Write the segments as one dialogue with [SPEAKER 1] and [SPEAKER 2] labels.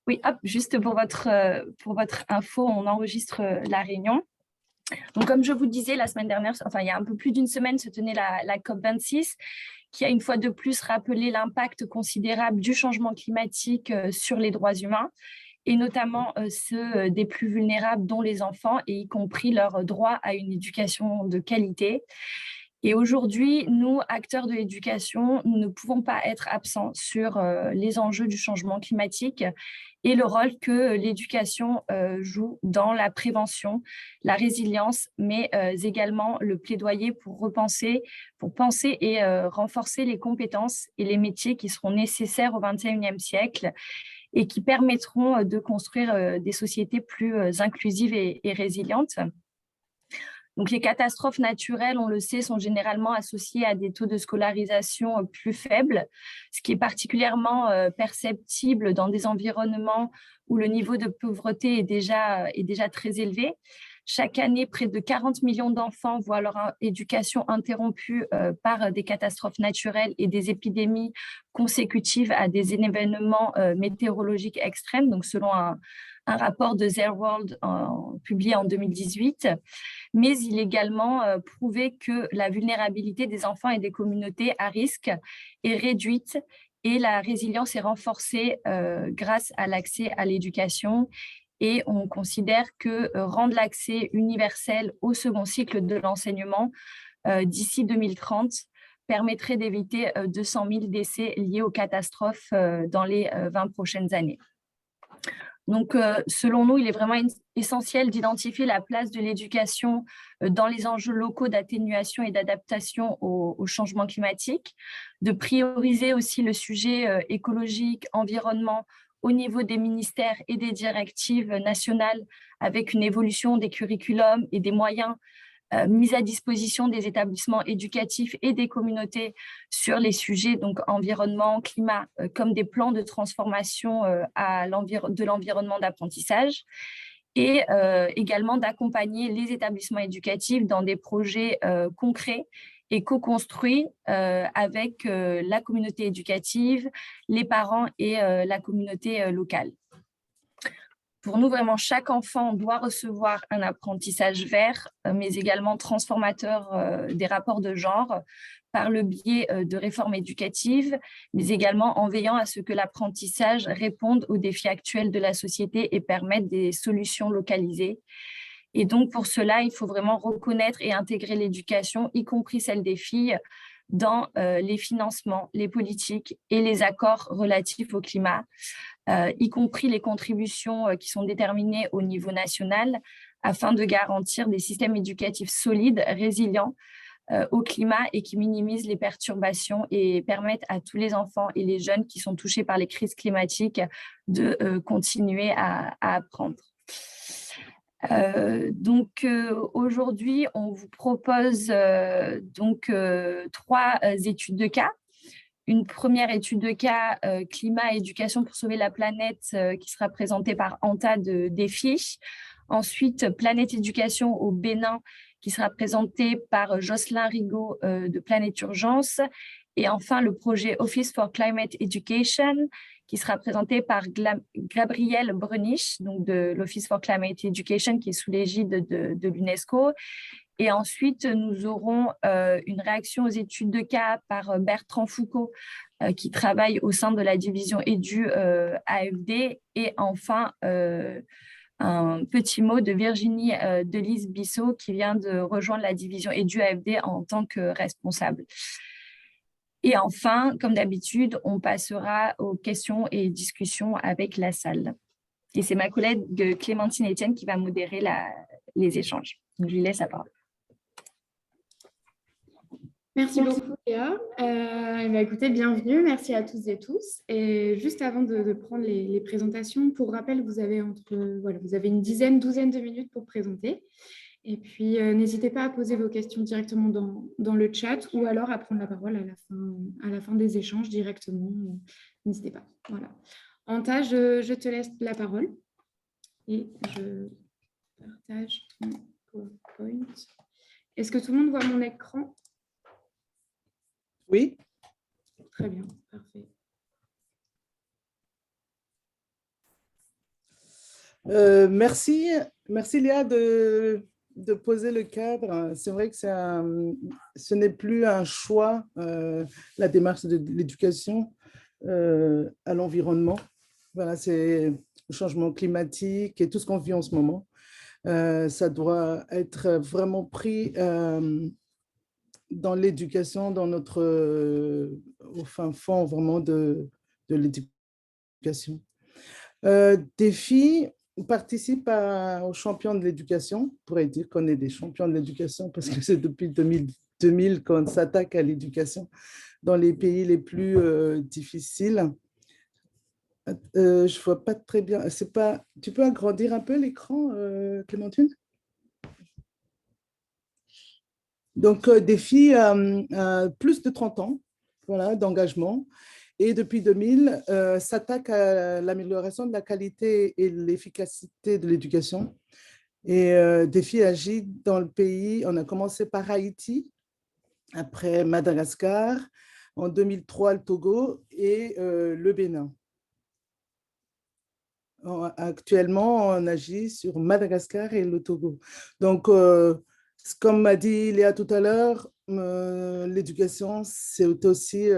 [SPEAKER 1] Oui, hop, juste pour votre info, on enregistre la réunion. Donc, comme je vous disais, la semaine dernière, enfin, il y a un peu plus d'une semaine, se tenait la COP26, qui a une fois de plus rappelé l'impact considérable du changement climatique sur les droits humains, et notamment ceux des plus vulnérables, dont les enfants, et y compris leur droit à une éducation de qualité. Et aujourd'hui, nous, acteurs de l'éducation, nous ne pouvons pas être absents sur les enjeux du changement climatique et le rôle que l'éducation joue dans la prévention, la résilience, mais également le plaidoyer pour penser et renforcer les compétences et les métiers qui seront nécessaires au XXIe siècle et qui permettront de construire des sociétés plus inclusives et résilientes. Donc, les catastrophes naturelles, on le sait, sont généralement associées à des taux de scolarisation plus faibles, ce qui est particulièrement perceptible dans des environnements où le niveau de pauvreté est déjà très élevé. Chaque année, près de 40 millions d'enfants voient leur éducation interrompue par des catastrophes naturelles et des épidémies consécutives à des événements météorologiques extrêmes, donc selon un rapport de Their World publié en 2018. Mais il est également prouvé que la vulnérabilité des enfants et des communautés à risque est réduite et la résilience est renforcée grâce à l'accès à l'éducation. Et on considère que rendre l'accès universel au second cycle de l'enseignement d'ici 2030 permettrait d'éviter 200 000 décès liés aux catastrophes dans les 20 prochaines années. Donc, selon nous, il est vraiment essentiel d'identifier la place de l'éducation dans les enjeux locaux d'atténuation et d'adaptation au changement climatique, de prioriser aussi le sujet écologique, environnement au niveau des ministères et des directives nationales avec une évolution des curriculums et des moyens mise à disposition des établissements éducatifs et des communautés sur les sujets donc environnement, climat, comme des plans de transformation de l'environnement d'apprentissage, et également d'accompagner les établissements éducatifs dans des projets concrets et co-construits avec la communauté éducative, les parents et la communauté locale. Pour nous, vraiment, chaque enfant doit recevoir un apprentissage vert, mais également transformateur des rapports de genre par le biais de réformes éducatives, mais également en veillant à ce que l'apprentissage réponde aux défis actuels de la société et permette des solutions localisées. Et donc, pour cela, il faut vraiment reconnaître et intégrer l'éducation, y compris celle des filles, dans les financements, les politiques et les accords relatifs au climat, y compris les contributions qui sont déterminées au niveau national afin de garantir des systèmes éducatifs solides, résilients au climat et qui minimisent les perturbations et permettent à tous les enfants et les jeunes qui sont touchés par les crises climatiques de continuer à apprendre. Aujourd'hui, on vous propose trois études de cas. Une première étude de cas climat et éducation pour sauver la planète qui sera présentée par Anta de Défi. Ensuite, Planète Éducation au Bénin qui sera présentée par Jocelyn Rigaud de Planète Urgence. Et enfin, le projet Office for Climate Education qui sera présenté par Gabriel Brunich, donc de l'Office for Climate Education qui est sous l'égide de l'UNESCO. Et ensuite, nous aurons une réaction aux études de cas par Bertrand Foucault, qui travaille au sein de la division EDU AFD. Et enfin, un petit mot de Virginie Delise-Bissot, qui vient de rejoindre la division EDU AFD en tant que responsable. Et enfin, comme d'habitude, on passera aux questions et discussions avec la salle. Et c'est ma collègue Clémentine Etienne qui va modérer les échanges. Donc, je lui laisse la parole.
[SPEAKER 2] Merci beaucoup, Léa. Écoutez, bienvenue. Merci à toutes et tous. Et juste avant de prendre les présentations, pour rappel, vous avez une douzaine de minutes pour présenter. Et puis, n'hésitez pas à poser vos questions directement dans le chat ou alors à prendre la parole à la fin des échanges directement. N'hésitez pas. Voilà. Anta, je te laisse la parole. Et je partage mon PowerPoint. Est-ce que tout le monde voit mon écran ?
[SPEAKER 3] Oui.
[SPEAKER 2] Très bien, parfait.
[SPEAKER 3] Merci Léa de poser le cadre. C'est vrai que ce n'est plus un choix, la démarche de l'éducation à l'environnement. Voilà, c'est le changement climatique et tout ce qu'on vit en ce moment. Ça doit être vraiment pris dans l'éducation, dans notre, au fin fond vraiment de l'éducation. Des filles participent aux champions de l'éducation. On pourrait dire qu'on est des champions de l'éducation parce que c'est depuis 2000 qu'on s'attaque à l'éducation dans les pays les plus difficiles. Je ne vois pas très bien. C'est pas... Tu peux agrandir un peu l'écran, Clémentine? Donc, des filles plus de 30 ans, voilà, d'engagement. Et depuis 2000, s'attaquent à l'amélioration de la qualité et de l'efficacité de l'éducation. Et des filles agissent dans le pays. On a commencé par Haïti, après Madagascar, en 2003 le Togo et le Bénin. Actuellement, on agit sur Madagascar et le Togo. Donc, comme m'a dit Léa tout à l'heure, l'éducation, c'est aussi,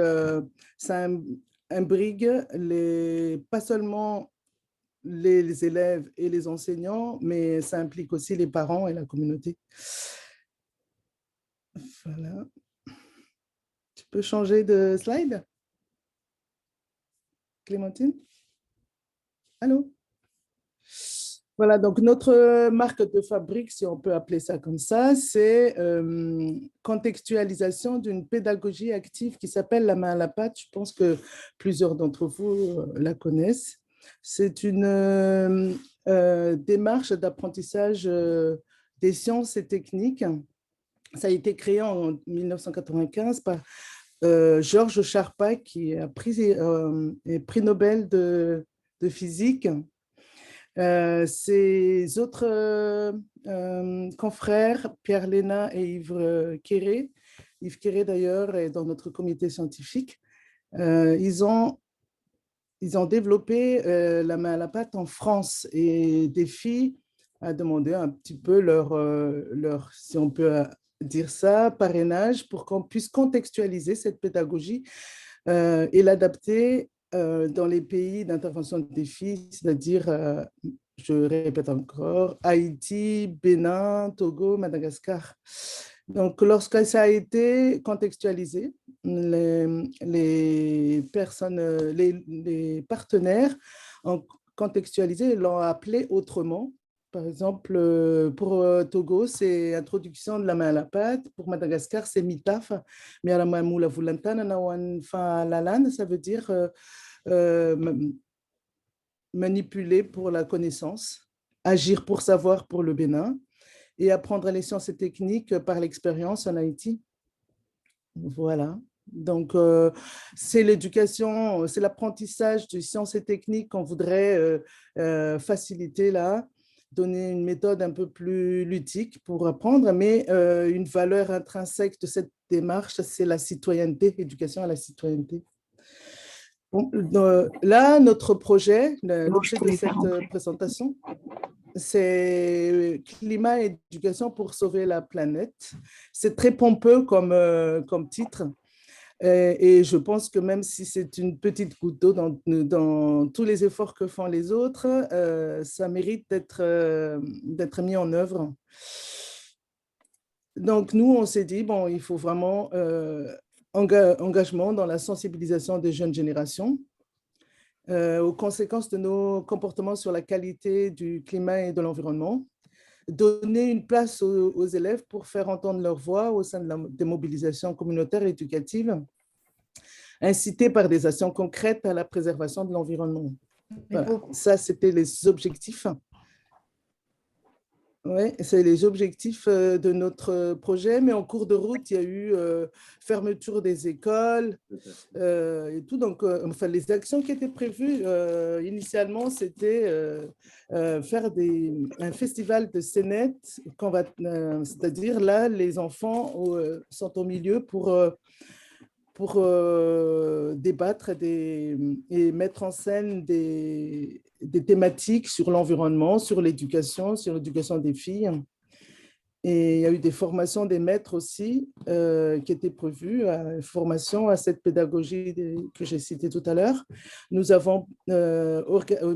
[SPEAKER 3] ça imbrigue pas seulement les élèves et les enseignants, mais ça implique aussi les parents et la communauté. Voilà. Tu peux changer de slide, Clémentine? Allô? Voilà, donc notre marque de fabrique, si on peut appeler ça comme ça, c'est contextualisation d'une pédagogie active qui s'appelle la main à la pâte. Je pense que plusieurs d'entre vous la connaissent. C'est une démarche d'apprentissage des sciences et techniques. Ça a été créé en 1995 par Georges Charpak, qui a pris prix Nobel de physique. Ses autres confrères, Pierre Léna et Yves Quéré, Yves Quéré d'ailleurs est dans notre comité scientifique, ils ont développé la main à la pâte en France et DEFI a demandé un petit peu leur, si on peut dire ça, parrainage pour qu'on puisse contextualiser cette pédagogie et l'adapter dans les pays d'intervention de défis, c'est-à-dire, je répète encore, Haïti, Bénin, Togo, Madagascar. Donc, lorsque ça a été contextualisé, les personnes, les partenaires ont contextualisé et l'ont appelé autrement. Par exemple, pour Togo, c'est introduction de la main à la pâte. Pour Madagascar, c'est mitaf. Ça veut dire manipuler pour la connaissance, agir pour savoir pour le Bénin et apprendre les sciences et techniques par l'expérience en Haïti. Voilà. Donc, c'est l'éducation, c'est l'apprentissage de sciences et techniques qu'on voudrait faciliter là, donner une méthode un peu plus ludique pour apprendre, mais une valeur intrinsèque de cette démarche, c'est la citoyenneté, éducation à la citoyenneté. Bon, là, notre projet, l'objet de cette présentation, c'est climat et éducation pour sauver la planète. C'est très pompeux comme titre. Et je pense que même si c'est une petite goutte d'eau dans tous les efforts que font les autres, ça mérite d'être mis en œuvre. Donc, nous, on s'est dit, bon, il faut vraiment engagement dans la sensibilisation des jeunes générations aux conséquences de nos comportements sur la qualité du climat et de l'environnement, donner une place aux élèves pour faire entendre leur voix au sein des mobilisations communautaires et éducatives, inciter par des actions concrètes à la préservation de l'environnement. Voilà. Ça, c'était les objectifs. Oui, c'est les objectifs de notre projet, mais en cours de route, il y a eu fermeture des écoles et tout. Donc, enfin, les actions qui étaient prévues initialement, c'était faire un festival de scénettes, c'est-à-dire là, les enfants sont au milieu pour pour débattre et mettre en scène des thématiques sur l'environnement, sur l'éducation des filles. Et il y a eu des formations des maîtres aussi qui étaient prévues, formation à cette pédagogie que j'ai citée tout à l'heure. Nous avons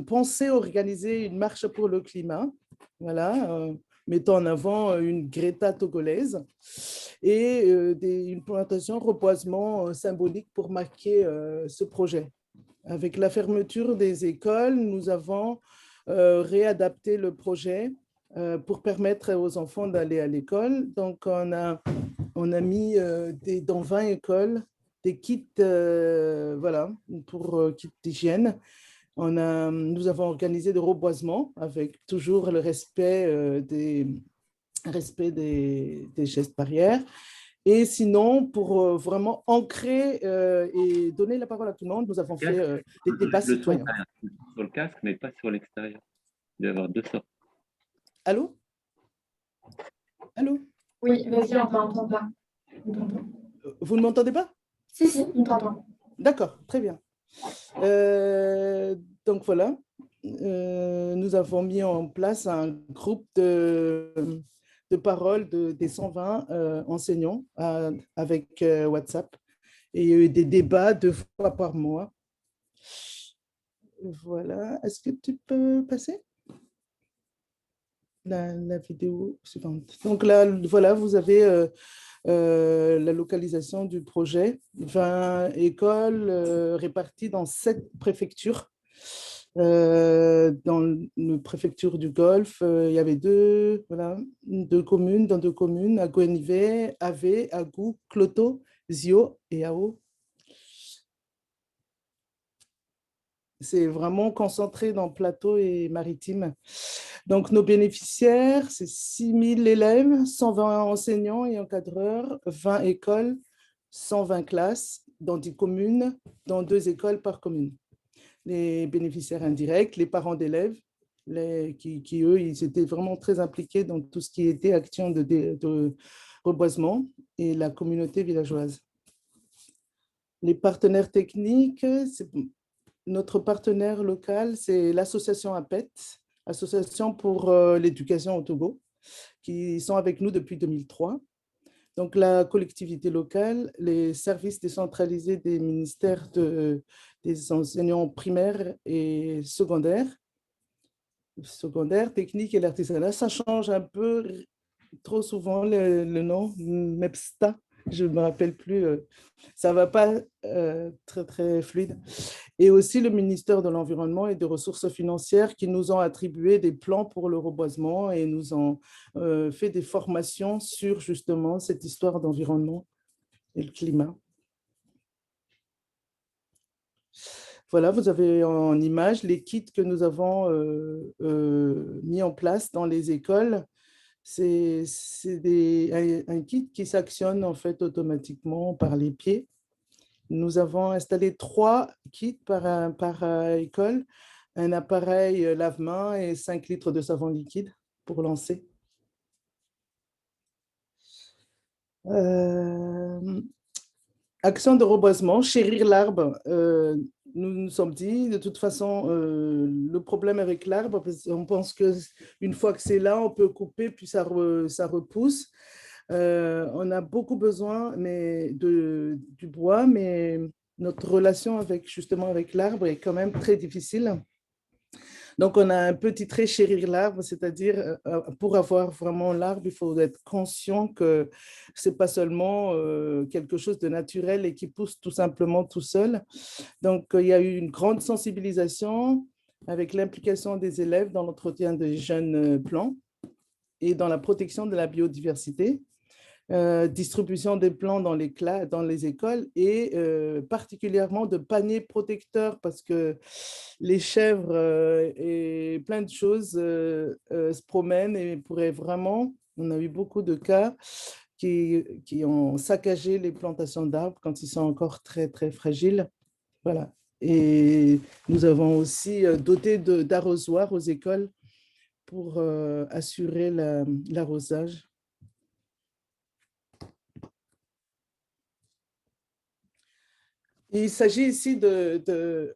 [SPEAKER 3] pensé organiser une marche pour le climat, voilà, mettant en avant une Greta togolaise et une plantation reboisement symbolique pour marquer ce projet. Avec la fermeture des écoles, nous avons réadapté le projet pour permettre aux enfants d'aller à l'école. Donc, on a mis dans 20 écoles des kits, voilà, pour kits d'hygiène. Nous avons organisé des reboisements avec toujours le respect des gestes barrières. Et sinon, pour vraiment ancrer et donner la parole à tout le monde, nous avons fait des débats citoyens.
[SPEAKER 4] Sur le casque, mais pas sur l'extérieur. Il doit y avoir deux sortes.
[SPEAKER 3] Allô? Allô?
[SPEAKER 2] Oui, vas-y, on t'entend pas.
[SPEAKER 3] Vous ne m'entendez pas?
[SPEAKER 2] Si, on t'entend.
[SPEAKER 3] D'accord, très bien. Donc voilà, nous avons mis en place un groupe de parole des 120 enseignants avec WhatsApp. Et il y a eu des débats 2 fois par mois. Voilà, est-ce que tu peux passer la vidéo suivante? Donc là, voilà, vous avez la localisation du projet. 20 écoles réparties dans 7 préfectures. Dans la préfecture du Golfe, il y avait deux communes, Aguenivé, Ave, Agou, Cloto, Zio et Ao. C'est vraiment concentré dans plateau et maritime. Donc, nos bénéficiaires, c'est 6 000 élèves, 120 enseignants et encadreurs, 20 écoles, 120 classes dans 10 communes, dans 2 écoles par commune. Les bénéficiaires indirects, les parents d'élèves, qui, eux, ils étaient vraiment très impliqués dans tout ce qui était action de reboisement et la communauté villageoise. Les partenaires techniques, notre partenaire local, c'est l'association APET, Association pour l'éducation au Togo, qui sont avec nous depuis 2003. Donc, la collectivité locale, les services décentralisés des ministères des enseignants primaires et secondaires, techniques et l'artisanat, ça change un peu trop souvent le nom, MEPSTA, je ne me rappelle plus, ça ne va pas très, très fluide. Et aussi le ministère de l'Environnement et des Ressources financières qui nous ont attribué des plans pour le reboisement et nous ont fait des formations sur justement cette histoire d'environnement et le climat. Voilà, vous avez en image les kits que nous avons mis en place dans les écoles. C'est un kit qui s'actionne en fait automatiquement par les pieds. Nous avons installé 3 kits par école, un appareil lave-mains et 5 litres de savon liquide pour lancer. Action de reboisement, chérir l'arbre. Nous nous sommes dit, de toute façon, le problème avec l'arbre, on pense qu'une fois que c'est là, on peut couper, puis ça repousse. On a beaucoup besoin du bois, mais notre relation justement avec l'arbre est quand même très difficile. Donc, on a un peu titré chérir l'arbre, c'est-à-dire pour avoir vraiment l'arbre, il faut être conscient que ce n'est pas seulement quelque chose de naturel et qui pousse tout simplement tout seul. Donc, il y a eu une grande sensibilisation avec l'implication des élèves dans l'entretien des jeunes plants et dans la protection de la biodiversité. Distribution des plants dans les écoles et particulièrement de paniers protecteurs parce que les chèvres et plein de choses se promènent et pourraient vraiment, on a eu beaucoup de cas qui ont saccagé les plantations d'arbres quand ils sont encore très, très fragiles. Voilà. Et nous avons aussi doté d'arrosoirs aux écoles pour assurer l'arrosage. Il s'agit ici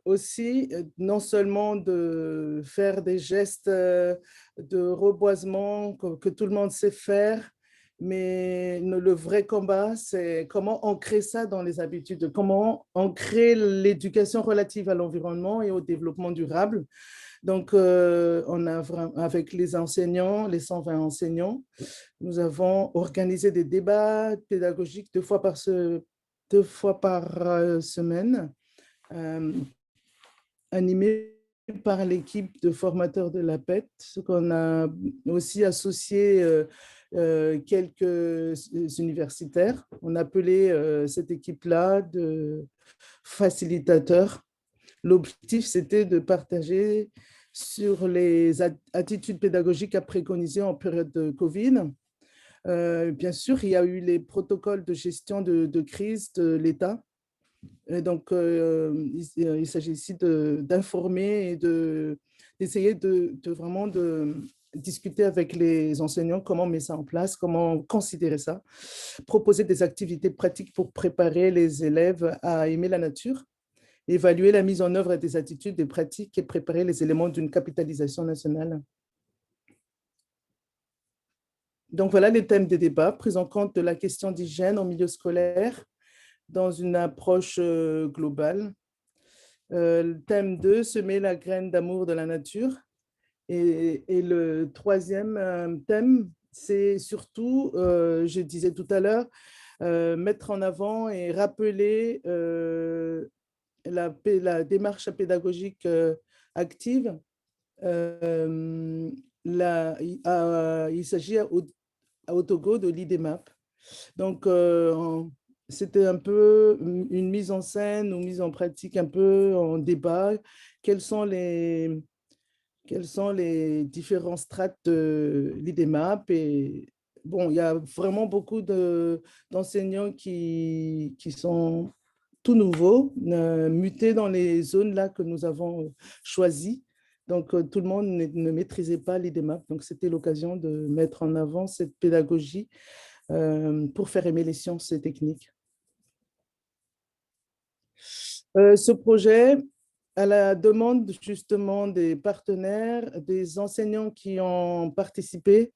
[SPEAKER 3] aussi non seulement de faire des gestes de reboisement que tout le monde sait faire, mais le vrai combat, c'est comment ancrer ça dans les habitudes, comment ancrer l'éducation relative à l'environnement et au développement durable. Donc, on a avec les enseignants, les 120 enseignants, nous avons organisé des débats pédagogiques 2 fois par semaine, animés par l'équipe de formateurs de l'APET, ce qu'on a aussi associé quelques universitaires. On appelait cette équipe-là de facilitateurs. L'objectif, c'était de partager sur les attitudes pédagogiques à préconiser en période de Covid. Bien sûr, il y a eu les protocoles de gestion de crise de l'État. Et donc, il s'agit ici d'informer et d'essayer de vraiment discuter avec les enseignants comment mettre ça en place, comment considérer ça, proposer des activités pratiques pour préparer les élèves à aimer la nature, évaluer la mise en œuvre des attitudes, des pratiques et préparer les éléments d'une capitalisation nationale. Donc, voilà les thèmes des débats, prise en compte de la question d'hygiène en milieu scolaire dans une approche globale. Le thème 2, semer la graine d'amour de la nature. Et le troisième thème, c'est surtout, je disais tout à l'heure, mettre en avant et rappeler la démarche pédagogique active. Il s'agit au Togo de l'IDEMAP. Donc, c'était un peu une mise en scène ou mise en pratique un peu en débat. Quels sont les différents strates de l'IDEMAP? Et bon, il y a vraiment beaucoup d'enseignants qui sont tout nouveaux, mutés dans les zones là que nous avons choisies. Donc, tout le monde ne maîtrisait pas l'IDEMAP. Donc, c'était l'occasion de mettre en avant cette pédagogie pour faire aimer les sciences et techniques. Ce projet, à la demande justement des partenaires, des enseignants qui ont participé,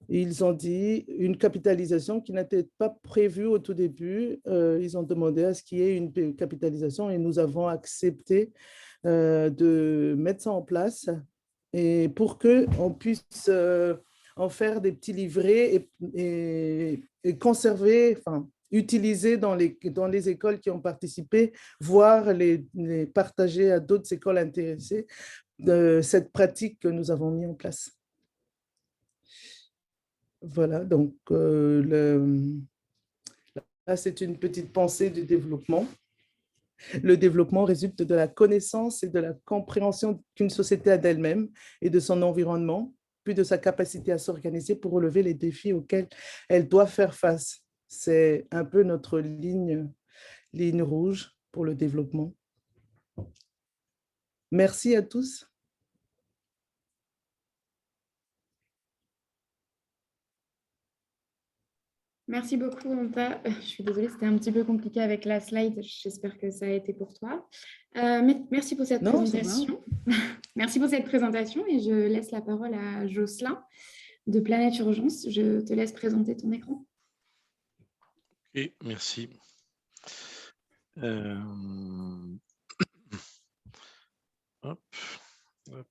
[SPEAKER 3] ils ont dit une capitalisation qui n'était pas prévue au tout début. Ils ont demandé à ce qu'il y ait une capitalisation et nous avons accepté de mettre ça en place et pour qu'on puisse en faire des petits livrets et conserver, enfin, utiliser dans les écoles qui ont participé, voire les partager à d'autres écoles intéressées de cette pratique que nous avons mis en place. Voilà, donc là, c'est une petite pensée du développement. Le développement résulte de la connaissance et de la compréhension qu'une société a d'elle-même et de son environnement, puis de sa capacité à s'organiser pour relever les défis auxquels elle doit faire face. C'est un peu notre ligne rouge pour le développement. Merci à tous.
[SPEAKER 2] Merci beaucoup, Anta. Je suis désolée, c'était un petit peu compliqué avec la slide. J'espère que ça a été pour toi. Merci pour cette présentation. Merci pour cette présentation et je laisse la parole à Jocelyn de Planète Urgence. Je te laisse présenter ton écran.
[SPEAKER 5] Ok, merci. Hop, hop.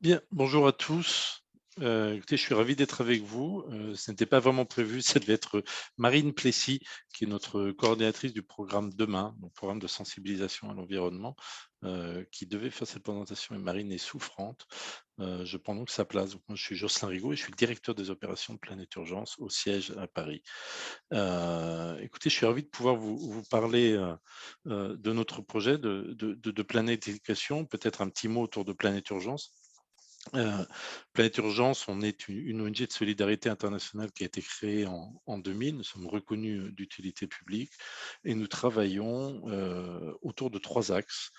[SPEAKER 5] Bien, bonjour à tous. Écoutez, je suis ravi d'être avec vous. Ce n'était pas vraiment prévu, ça devait être Marine Plessis, qui est notre coordinatrice du programme Demain, donc programme de sensibilisation à l'environnement, qui devait faire cette présentation, et Marine est souffrante. Je prends donc sa place. Donc, moi, je suis Jocelyn Rigaud et je suis le directeur des opérations de Planète Urgence au siège à Paris. Écoutez, je suis ravi de pouvoir vous parler de notre projet de Planète Éducation. Peut-être un petit mot autour de Planète Urgence. Planète Urgence, on est une ONG de solidarité internationale qui a été créée en 2000. Nous sommes reconnus d'utilité publique et nous travaillons autour de 3 axes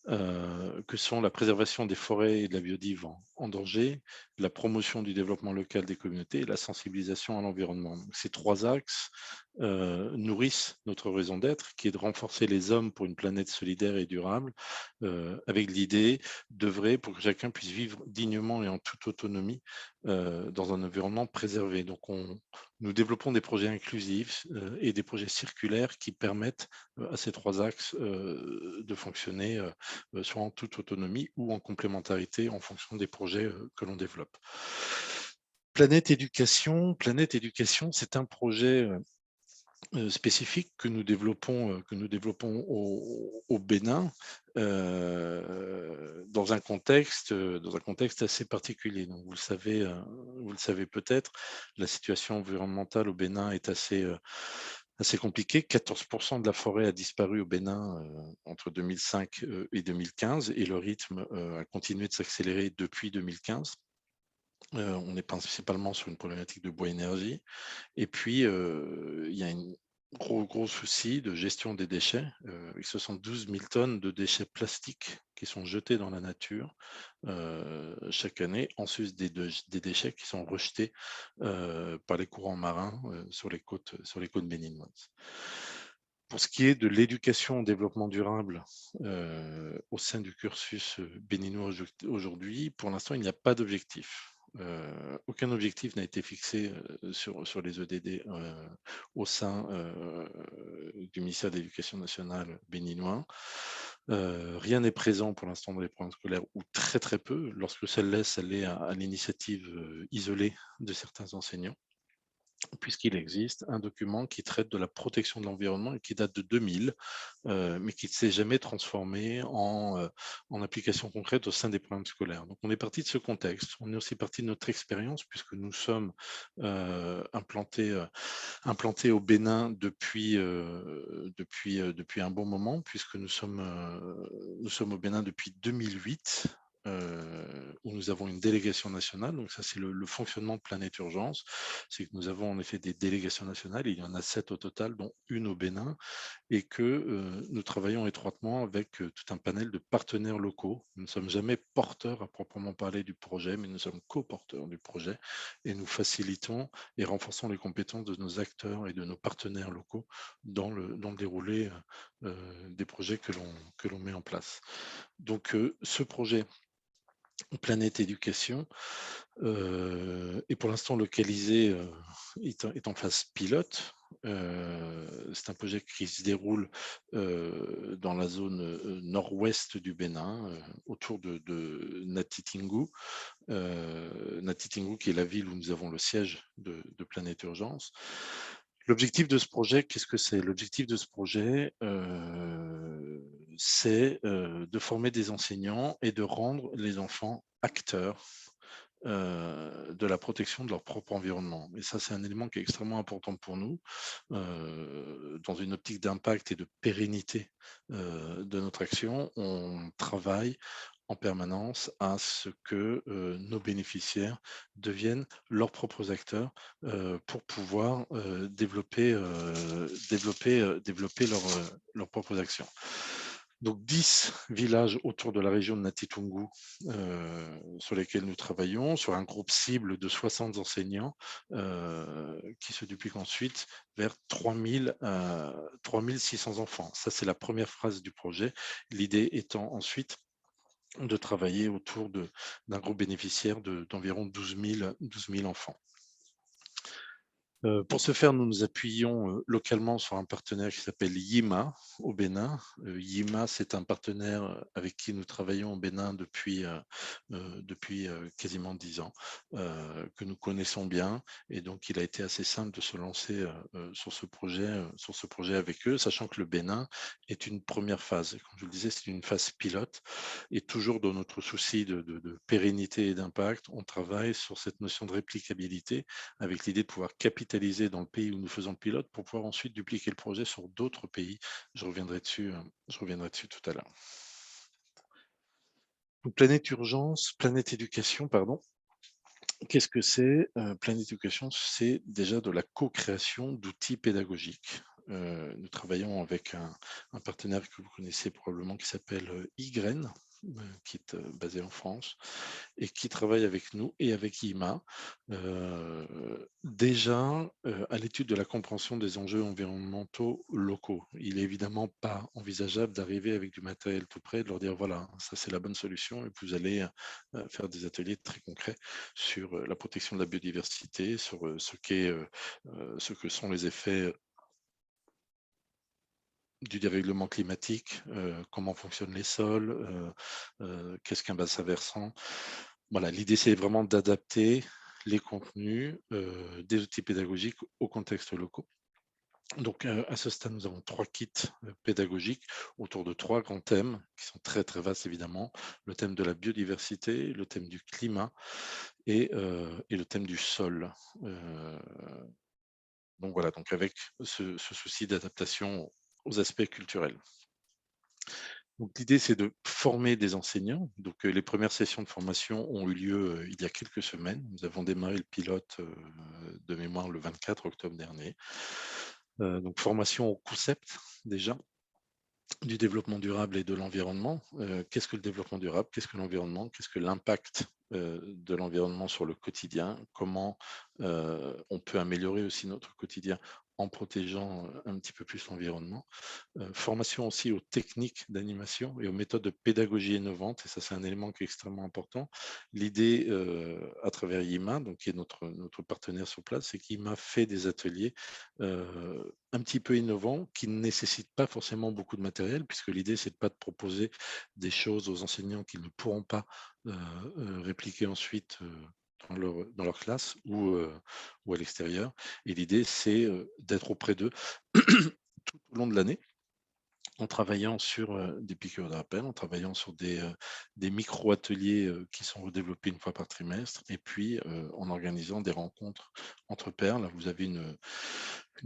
[SPEAKER 5] que sont la préservation des forêts et de la biodive en danger, la promotion du développement local des communautés et la sensibilisation à l'environnement. Donc, ces 3 axes nourrissent notre raison d'être, qui est de renforcer les hommes pour une planète solidaire et durable, avec l'idée d'œuvrer pour que chacun puisse vivre dignement et en toute autonomie dans un environnement préservé. Donc, nous développons des projets inclusifs et des projets circulaires qui permettent à ces 3 axes de fonctionner soit en toute autonomie ou en complémentarité en fonction des projets que l'on développe. Planète Éducation, c'est un projet spécifique que nous développons au Bénin dans un contexte assez particulier. Donc, vous le savez peut-être, la situation environnementale au Bénin est assez compliquée. 14% de la forêt a disparu au Bénin entre 2005 et 2015 et le rythme a continué de s'accélérer depuis 2015. On est principalement sur une problématique de bois énergie. Et puis, il y a un gros souci de gestion des déchets, avec 72 000 tonnes de déchets plastiques qui sont jetés dans la nature chaque année, en sus des déchets qui sont rejetés par les courants marins sur les côtes béninoises. Pour ce qui est de l'éducation au développement durable au sein du cursus béninois aujourd'hui, pour l'instant, il n'y a pas d'objectif. Aucun objectif n'a été fixé sur les EDD au sein du ministère de l'Éducation nationale béninois. Rien n'est présent pour l'instant dans les programmes scolaires, ou très peu. Lorsque ça l'est, ça l'est à l'initiative isolée de certains enseignants, puisqu'il existe un document qui traite de la protection de l'environnement et qui date de 2000, mais qui ne s'est jamais transformé en application concrète au sein des programmes scolaires. Donc, on est parti de ce contexte. On est aussi parti de notre expérience, puisque nous sommes implantés au Bénin depuis un bon moment, puisque nous sommes au Bénin depuis 2008. Où nous avons une délégation nationale. Donc ça, c'est le fonctionnement de Planète Urgence. C'est que nous avons en effet des délégations nationales. Il y en a 7 au total, dont une au Bénin, et que nous travaillons étroitement avec tout un panel de partenaires locaux. Nous ne sommes jamais porteurs à proprement parler du projet, mais nous sommes co-porteurs du projet et nous facilitons et renforçons les compétences de nos acteurs et de nos partenaires locaux dans le déroulé des projets que l'on met en place. Donc ce projet Planète Éducation est pour l'instant localisé, est en phase pilote. C'est un projet qui se déroule dans la zone nord-ouest du Bénin, autour de Natitingou. Natitingou, qui est la ville où nous avons le siège de Planète Urgence. L'objectif de ce projet, qu'est-ce que c'est? L'objectif de ce projet, c'est de former des enseignants et de rendre les enfants acteurs de la protection de leur propre environnement. Et ça, c'est un élément qui est extrêmement important pour nous, dans une optique d'impact et de pérennité de notre action. On travaille en permanence à ce que nos bénéficiaires deviennent leurs propres acteurs pour pouvoir développer leurs propres actions. Donc 10 villages autour de la région de Natitungu sur lesquels nous travaillons, sur un groupe cible de 60 enseignants qui se duplique ensuite vers 3600 enfants. Ça, c'est la première phase du projet. L'idée étant ensuite de travailler autour d'un groupe bénéficiaire d'environ 12 000 enfants. Pour ce faire, nous nous appuyons localement sur un partenaire qui s'appelle YIMA au Bénin. YIMA, c'est un partenaire avec qui nous travaillons au Bénin depuis quasiment 10 ans, que nous connaissons bien, et donc il a été assez simple de se lancer sur ce projet avec eux, sachant que le Bénin est une première phase. Comme je le disais, c'est une phase pilote, et toujours dans notre souci de pérennité et d'impact, on travaille sur cette notion de réplicabilité, avec l'idée de pouvoir capitaliser dans le pays où nous faisons le pilote pour pouvoir ensuite dupliquer le projet sur d'autres pays. Je reviendrai dessus tout à l'heure. Donc, Planète Éducation, pardon. Qu'est-ce que c'est? Planète Éducation, c'est déjà de la co-création d'outils pédagogiques. Nous travaillons avec un partenaire que vous connaissez probablement qui s'appelle Ygraine, qui est basé en France et qui travaille avec nous et avec IMA déjà à l'étude de la compréhension des enjeux environnementaux locaux. Il est évidemment pas envisageable d'arriver avec du matériel tout prêt, de leur dire voilà, ça c'est la bonne solution et puis vous allez faire des ateliers très concrets sur la protection de la biodiversité, sur ce que sont les effets du dérèglement climatique, comment fonctionnent les sols, qu'est-ce qu'un bassin versant. Voilà, l'idée c'est vraiment d'adapter les contenus des outils pédagogiques aux contextes locaux. Donc à ce stade, nous avons 3 kits pédagogiques autour de 3 grands thèmes qui sont très très vastes évidemment. Le thème de la biodiversité, le thème du climat et le thème du sol. Donc voilà, donc avec ce souci d'adaptation aux aspects culturels. Donc l'idée, c'est de former des enseignants. Donc les premières sessions de formation ont eu lieu il y a quelques semaines. Nous avons démarré le pilote de mémoire le 24 octobre dernier. Donc formation au concept déjà du développement durable et de l'environnement. Qu'est-ce que le développement durable? Qu'est-ce que l'environnement? Qu'est-ce que l'impact de l'environnement sur le quotidien? Comment on peut améliorer aussi notre quotidien en protégeant un petit peu plus l'environnement? Formation aussi aux techniques d'animation et aux méthodes de pédagogie innovantes, et ça c'est un élément qui est extrêmement important. L'idée à travers IMA, donc qui est notre partenaire sur place, c'est qu'IMA fait des ateliers un petit peu innovants qui ne nécessitent pas forcément beaucoup de matériel, puisque l'idée c'est de pas de proposer des choses aux enseignants qu'ils ne pourront pas répliquer ensuite dans leur classe ou à l'extérieur. Et l'idée c'est d'être auprès d'eux tout au long de l'année en travaillant sur des piqûres de rappel, en travaillant sur des micro-ateliers qui sont développés une fois par trimestre, et puis en organisant des rencontres entre pairs. Là, vous avez une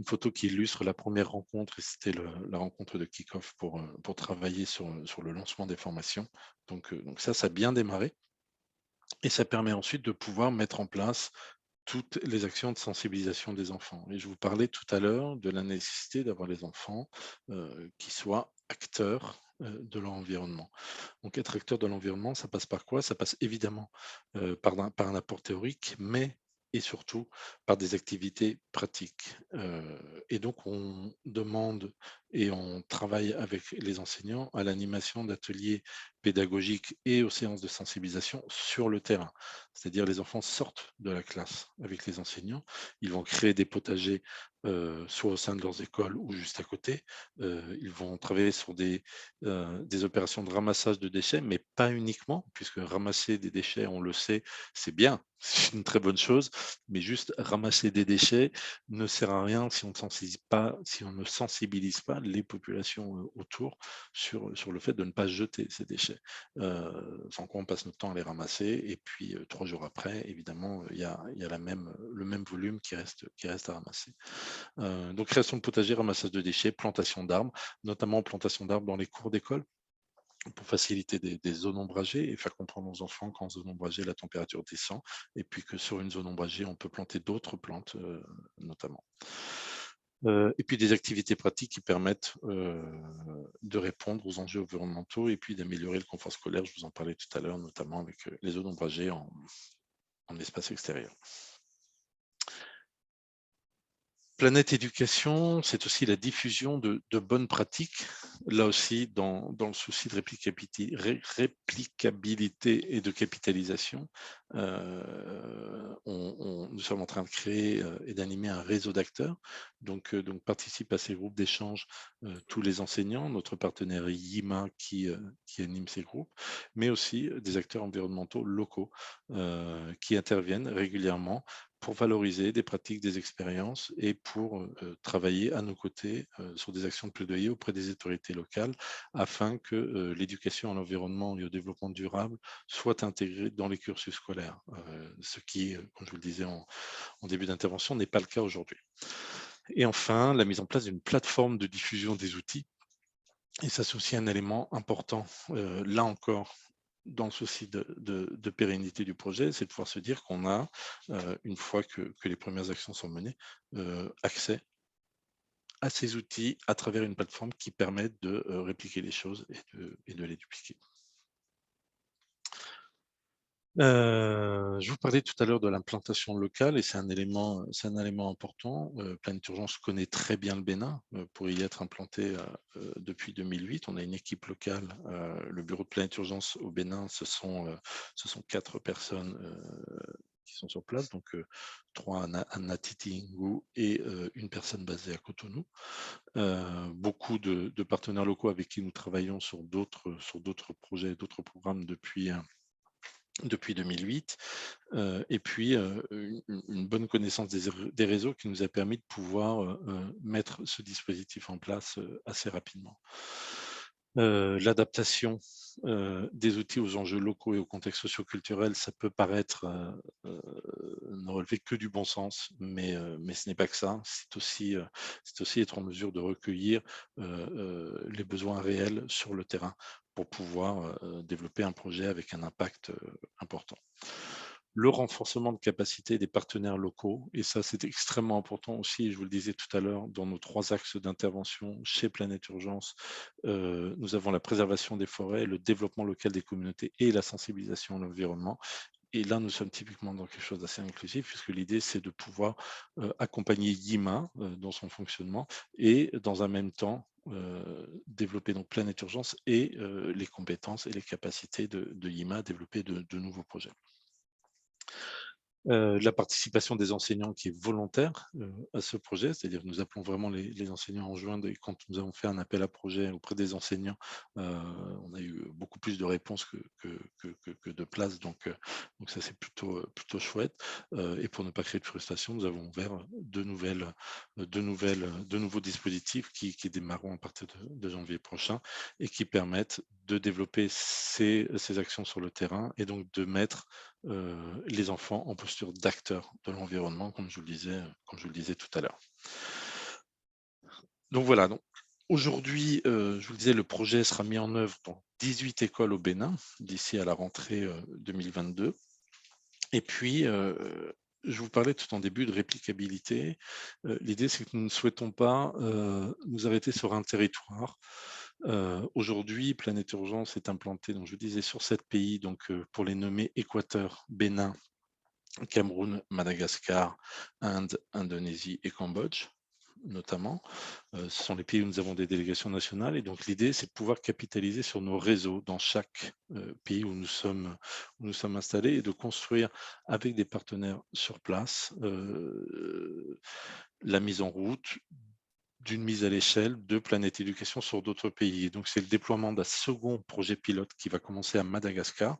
[SPEAKER 5] photo qui illustre la première rencontre, et c'était la rencontre de kick-off pour travailler sur le lancement des formations. Donc ça a bien démarré, et ça permet ensuite de pouvoir mettre en place toutes les actions de sensibilisation des enfants. Et je vous parlais tout à l'heure de la nécessité d'avoir les enfants qui soient acteurs de leur environnement. Donc être acteur de l'environnement, ça passe par quoi? Ça passe évidemment par un apport théorique, mais et surtout par des activités pratiques. Et donc on demande et on travaille avec les enseignants à l'animation d'ateliers pédagogiques et aux séances de sensibilisation sur le terrain. C'est-à-dire les enfants sortent de la classe avec les enseignants, ils vont créer des potagers soit au sein de leurs écoles ou juste à côté. Ils vont travailler sur des opérations de ramassage de déchets, mais pas uniquement, puisque ramasser des déchets, on le sait, c'est bien, c'est une très bonne chose, mais juste ramasser des déchets ne sert à rien si on ne sensibilise pas les populations autour sur le fait de ne pas jeter ces déchets. Sans quoi on passe notre temps à les ramasser, et puis 3 jours après, évidemment, il y a le même volume qui reste à ramasser. Donc création de potager, ramassage de déchets, plantation d'arbres, notamment plantation d'arbres dans les cours d'école pour faciliter des zones ombragées et faire comprendre aux enfants qu'en zone ombragée, la température descend, et puis que sur une zone ombragée, on peut planter d'autres plantes notamment. Et puis des activités pratiques qui permettent de répondre aux enjeux environnementaux et puis d'améliorer le confort scolaire. Je vous en parlais tout à l'heure, notamment avec les zones ombragées en espace extérieur. Planète Éducation, c'est aussi la diffusion de bonnes pratiques, là aussi dans le souci de réplicabilité et de capitalisation. Nous sommes en train de créer et d'animer un réseau d'acteurs, donc participent à ces groupes d'échange tous les enseignants, notre partenaire YIMA qui anime ces groupes, mais aussi des acteurs environnementaux locaux qui interviennent régulièrement pour valoriser des pratiques, des expériences et pour travailler à nos côtés sur des actions de plaidoyer auprès des autorités locales afin que l'éducation à l'environnement et au développement durable soit intégrée dans les cursus scolaires, ce qui, comme je vous le disais en début d'intervention, n'est pas le cas aujourd'hui. Et enfin, la mise en place d'une plateforme de diffusion des outils. Et ça, c'est aussi un élément important, là encore, dans le souci de pérennité du projet, c'est de pouvoir se dire qu'on a, une fois que les premières actions sont menées, accès à ces outils à travers une plateforme qui permet de répliquer les choses et de les dupliquer. Je vous parlais tout à l'heure de l'implantation locale et c'est un élément important. Planète Urgence connaît très bien le Bénin pour y être implanté depuis 2008. On a une équipe locale. Le bureau de Planète Urgence au Bénin, ce sont 4 personnes qui sont sur place, donc 3 à Natitingou et une personne basée à Cotonou. Beaucoup de partenaires locaux avec qui nous travaillons sur d'autres projets, d'autres programmes depuis 2008, et puis une bonne connaissance des réseaux qui nous a permis de pouvoir mettre ce dispositif en place assez rapidement. L'adaptation des outils aux enjeux locaux et au contexte socio-culturel, ça peut paraître ne relever que du bon sens, mais ce n'est pas que ça. C'est aussi être en mesure de recueillir les besoins réels sur le terrain pour pouvoir développer un projet avec un impact important. Le renforcement de capacité des partenaires locaux, et ça c'est extrêmement important aussi, je vous le disais tout à l'heure, dans nos 3 axes d'intervention chez Planète Urgence, nous avons la préservation des forêts, le développement local des communautés et la sensibilisation à l'environnement. Et là, nous sommes typiquement dans quelque chose d'assez inclusif, puisque l'idée, c'est de pouvoir accompagner YIMA dans son fonctionnement et dans un même temps développer donc Planète Urgence et les compétences et les capacités de YIMA à développer de nouveaux projets. La participation des enseignants qui est volontaire à ce projet, c'est-à-dire que nous appelons vraiment les enseignants en juin, et quand nous avons fait un appel à projet auprès des enseignants, on a eu beaucoup plus de réponses que de places, donc ça c'est plutôt chouette. Et pour ne pas créer de frustration, nous avons ouvert de nouveaux dispositifs qui démarreront à partir de janvier prochain et qui permettent de développer ces actions sur le terrain et donc de mettre les enfants en posture d'acteurs de l'environnement, comme je le disais tout à l'heure. Donc voilà, aujourd'hui, je vous le disais, le projet sera mis en œuvre dans 18 écoles au Bénin d'ici à la rentrée 2022. Et puis, je vous parlais tout en début de réplicabilité. L'idée, c'est que nous ne souhaitons pas nous arrêter sur un territoire. Aujourd'hui, Planète Urgence est implantée, donc je vous disais, sur 7 pays, donc pour les nommer Équateur, Bénin, Cameroun, Madagascar, Inde, Indonésie et Cambodge, notamment. Ce sont les pays où nous avons des délégations nationales. Et donc, l'idée, c'est de pouvoir capitaliser sur nos réseaux dans chaque pays où nous sommes installés et de construire avec des partenaires sur place la mise en route d'une mise à l'échelle de Planète Éducation sur d'autres pays. Et donc, c'est le déploiement d'un second projet pilote qui va commencer à Madagascar.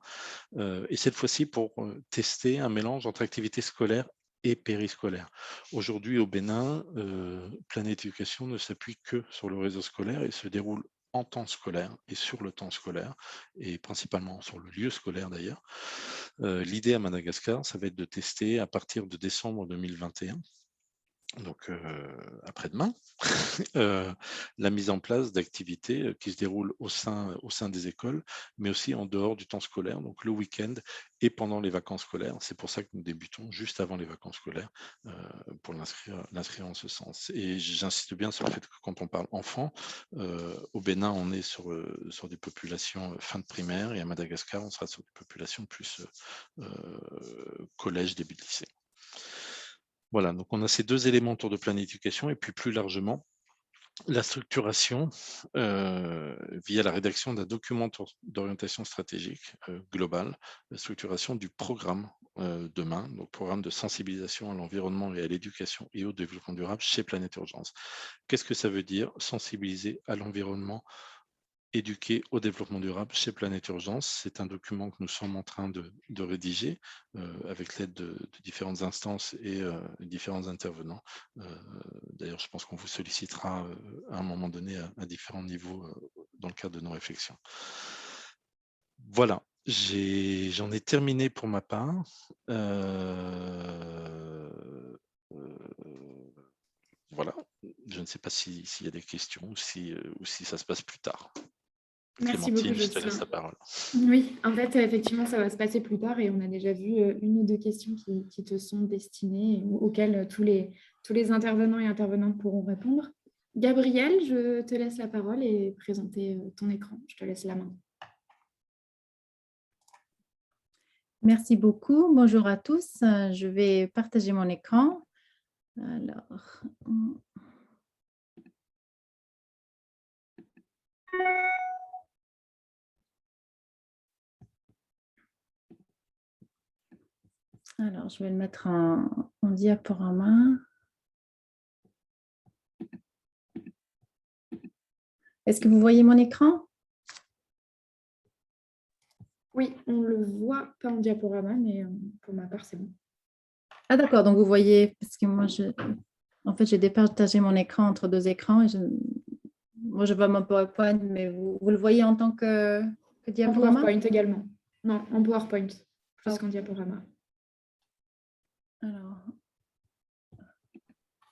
[SPEAKER 5] Et cette fois-ci pour tester un mélange entre activités scolaires et périscolaires. Aujourd'hui, au Bénin, Planète Éducation ne s'appuie que sur le réseau scolaire et se déroule en temps scolaire et sur le temps scolaire, et principalement sur le lieu scolaire d'ailleurs. L'idée à Madagascar, ça va être de tester à partir de décembre 2021, donc après-demain, la mise en place d'activités qui se déroulent au sein des écoles, mais aussi en dehors du temps scolaire, donc le week-end et pendant les vacances scolaires. C'est pour ça que nous débutons juste avant les vacances scolaires pour l'inscrire en ce sens. Et j'insiste bien sur le fait que quand on parle enfants, au Bénin, on est sur des populations fin de primaire, et à Madagascar, on sera sur des populations plus collège, début de lycée. Voilà, donc on a ces 2 éléments autour de planification et puis plus largement, la structuration via la rédaction d'un document d'orientation stratégique global, la structuration du programme demain, donc programme de sensibilisation à l'environnement et à l'éducation et au développement durable chez Planète Urgence. Qu'est-ce que ça veut dire, sensibiliser à l'environnement, éduquer au développement durable chez Planète Urgence? C'est un document que nous sommes en train de rédiger avec l'aide de différentes instances et différents intervenants. D'ailleurs, je pense qu'on vous sollicitera à un moment donné à différents niveaux dans le cadre de nos réflexions. Voilà, j'en ai terminé pour ma part. Voilà, je ne sais pas s'il y a des questions ou si ça se passe plus tard.
[SPEAKER 2] Merci
[SPEAKER 5] Clémentine,
[SPEAKER 2] beaucoup,
[SPEAKER 5] je te laisse
[SPEAKER 2] Jocelyn.
[SPEAKER 5] la parole.
[SPEAKER 2] Oui, en fait, effectivement, ça va se passer plus tard et on a déjà vu une ou deux questions qui te sont destinées ou auxquelles tous les intervenants et intervenantes pourront répondre. Gabrielle, je te laisse la parole et présenter ton écran. Je te laisse la main.
[SPEAKER 6] Merci beaucoup. Bonjour à tous. Je vais partager mon écran. Alors, je vais le mettre en diaporama. Est-ce que vous voyez mon écran?
[SPEAKER 2] Oui, on le voit pas en diaporama, mais pour ma part, c'est bon.
[SPEAKER 6] Ah d'accord, donc vous voyez, parce que moi, en fait, j'ai départagé mon écran entre deux écrans. Et moi, je vois mon PowerPoint, mais vous le voyez en tant que
[SPEAKER 2] En
[SPEAKER 6] diaporama?
[SPEAKER 2] PowerPoint également. Non, en PowerPoint, plus qu'en diaporama.
[SPEAKER 6] Alors,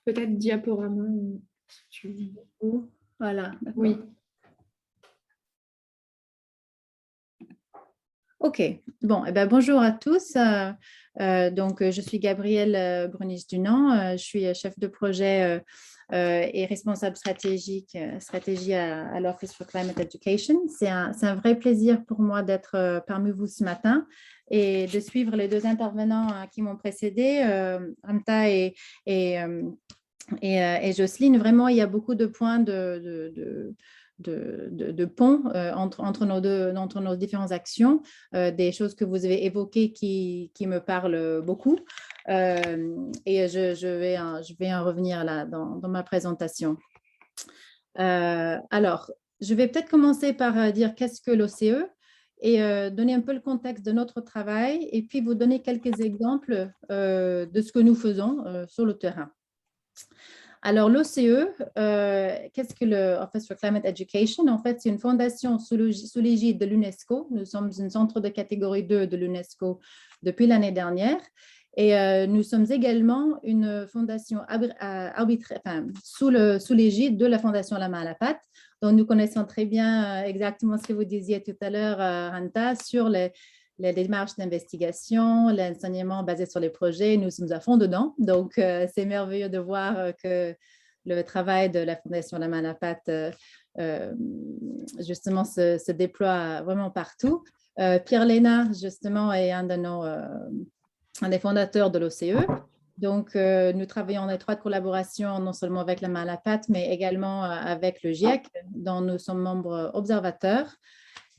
[SPEAKER 2] peut-être diaporama.
[SPEAKER 6] voilà.
[SPEAKER 2] Oui.
[SPEAKER 6] OK. Bon, eh ben, bonjour à tous. Donc, je suis Gabrielle Brunis-Dunant. Je suis chef de projet et responsable stratégie à l'Office for Climate Education. C'est un vrai plaisir pour moi d'être parmi vous ce matin et de suivre les deux intervenants qui m'ont précédé, Amta et Jocelyne. Vraiment, il y a beaucoup de points de pont entre nos différentes actions, des choses que vous avez évoquées qui me parlent beaucoup. Et je vais en revenir là dans ma présentation. Alors, je vais peut-être commencer par dire qu'est-ce que l'OCE et donner un peu le contexte de notre travail et puis vous donner quelques exemples de ce que nous faisons sur le terrain. Alors, l'OCE, qu'est-ce que le Office for Climate Education? En fait, c'est une fondation sous l'égide de l'UNESCO. Nous sommes un centre de catégorie 2 de l'UNESCO depuis l'année dernière. Et nous sommes également une fondation sous l'égide de la Fondation La Main à la Pâte, dont nous connaissons très bien exactement ce que vous disiez tout à l'heure, Hanta, sur les démarches d'investigation, l'enseignement basé sur les projets, nous sommes à fond dedans. Donc, c'est merveilleux de voir que le travail de la Fondation La Main à la Pâte, justement, se déploie vraiment partout. Pierre Léna, justement, est un des fondateurs de l'OCE. Donc, nous travaillons en étroite collaboration non seulement avec La Main à la Pâte, mais également avec le GIEC, dont nous sommes membres observateurs.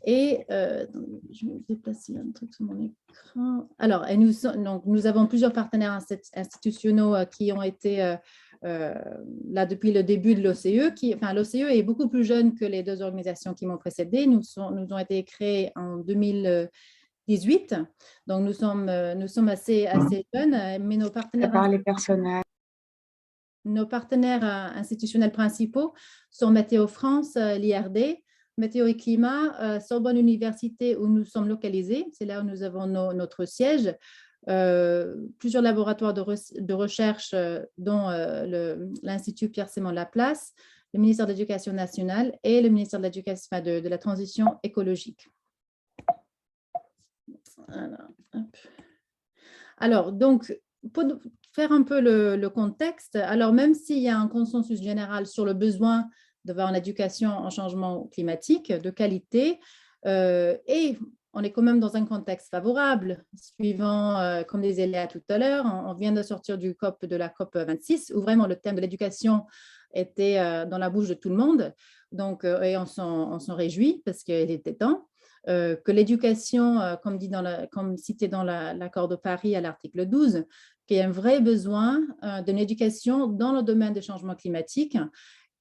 [SPEAKER 6] Et je vais déplacer un truc sur mon écran. Alors, nous avons plusieurs partenaires institutionnels qui ont été là depuis le début de l'OCE. L'OCE est beaucoup plus jeune que les deux organisations qui m'ont précédé. Nous ont été créés en 2018. Donc, nous sommes assez jeunes, mais nos partenaires institutionnels principaux sont Météo France, l'IRD, Météo et Climat, Sorbonne Université où nous sommes localisés, c'est là où nous avons notre siège, plusieurs laboratoires de recherche dont l'Institut Pierre-Simon Laplace, le ministère de l'Éducation nationale et le ministère de la Transition écologique. Alors, donc, pour faire un peu le contexte, alors même s'il y a un consensus général sur le besoin d'avoir une éducation en changement climatique de qualité, et on est quand même dans un contexte favorable, suivant, comme disait Léa tout à l'heure, on vient de sortir de la COP 26, où vraiment le thème de l'éducation était dans la bouche de tout le monde, donc, et on s'en réjouit parce qu'il était temps. Que l'éducation, comme cité dans l'accord de Paris à l'article 12, qu'il y a un vrai besoin d'une éducation dans le domaine des changements climatiques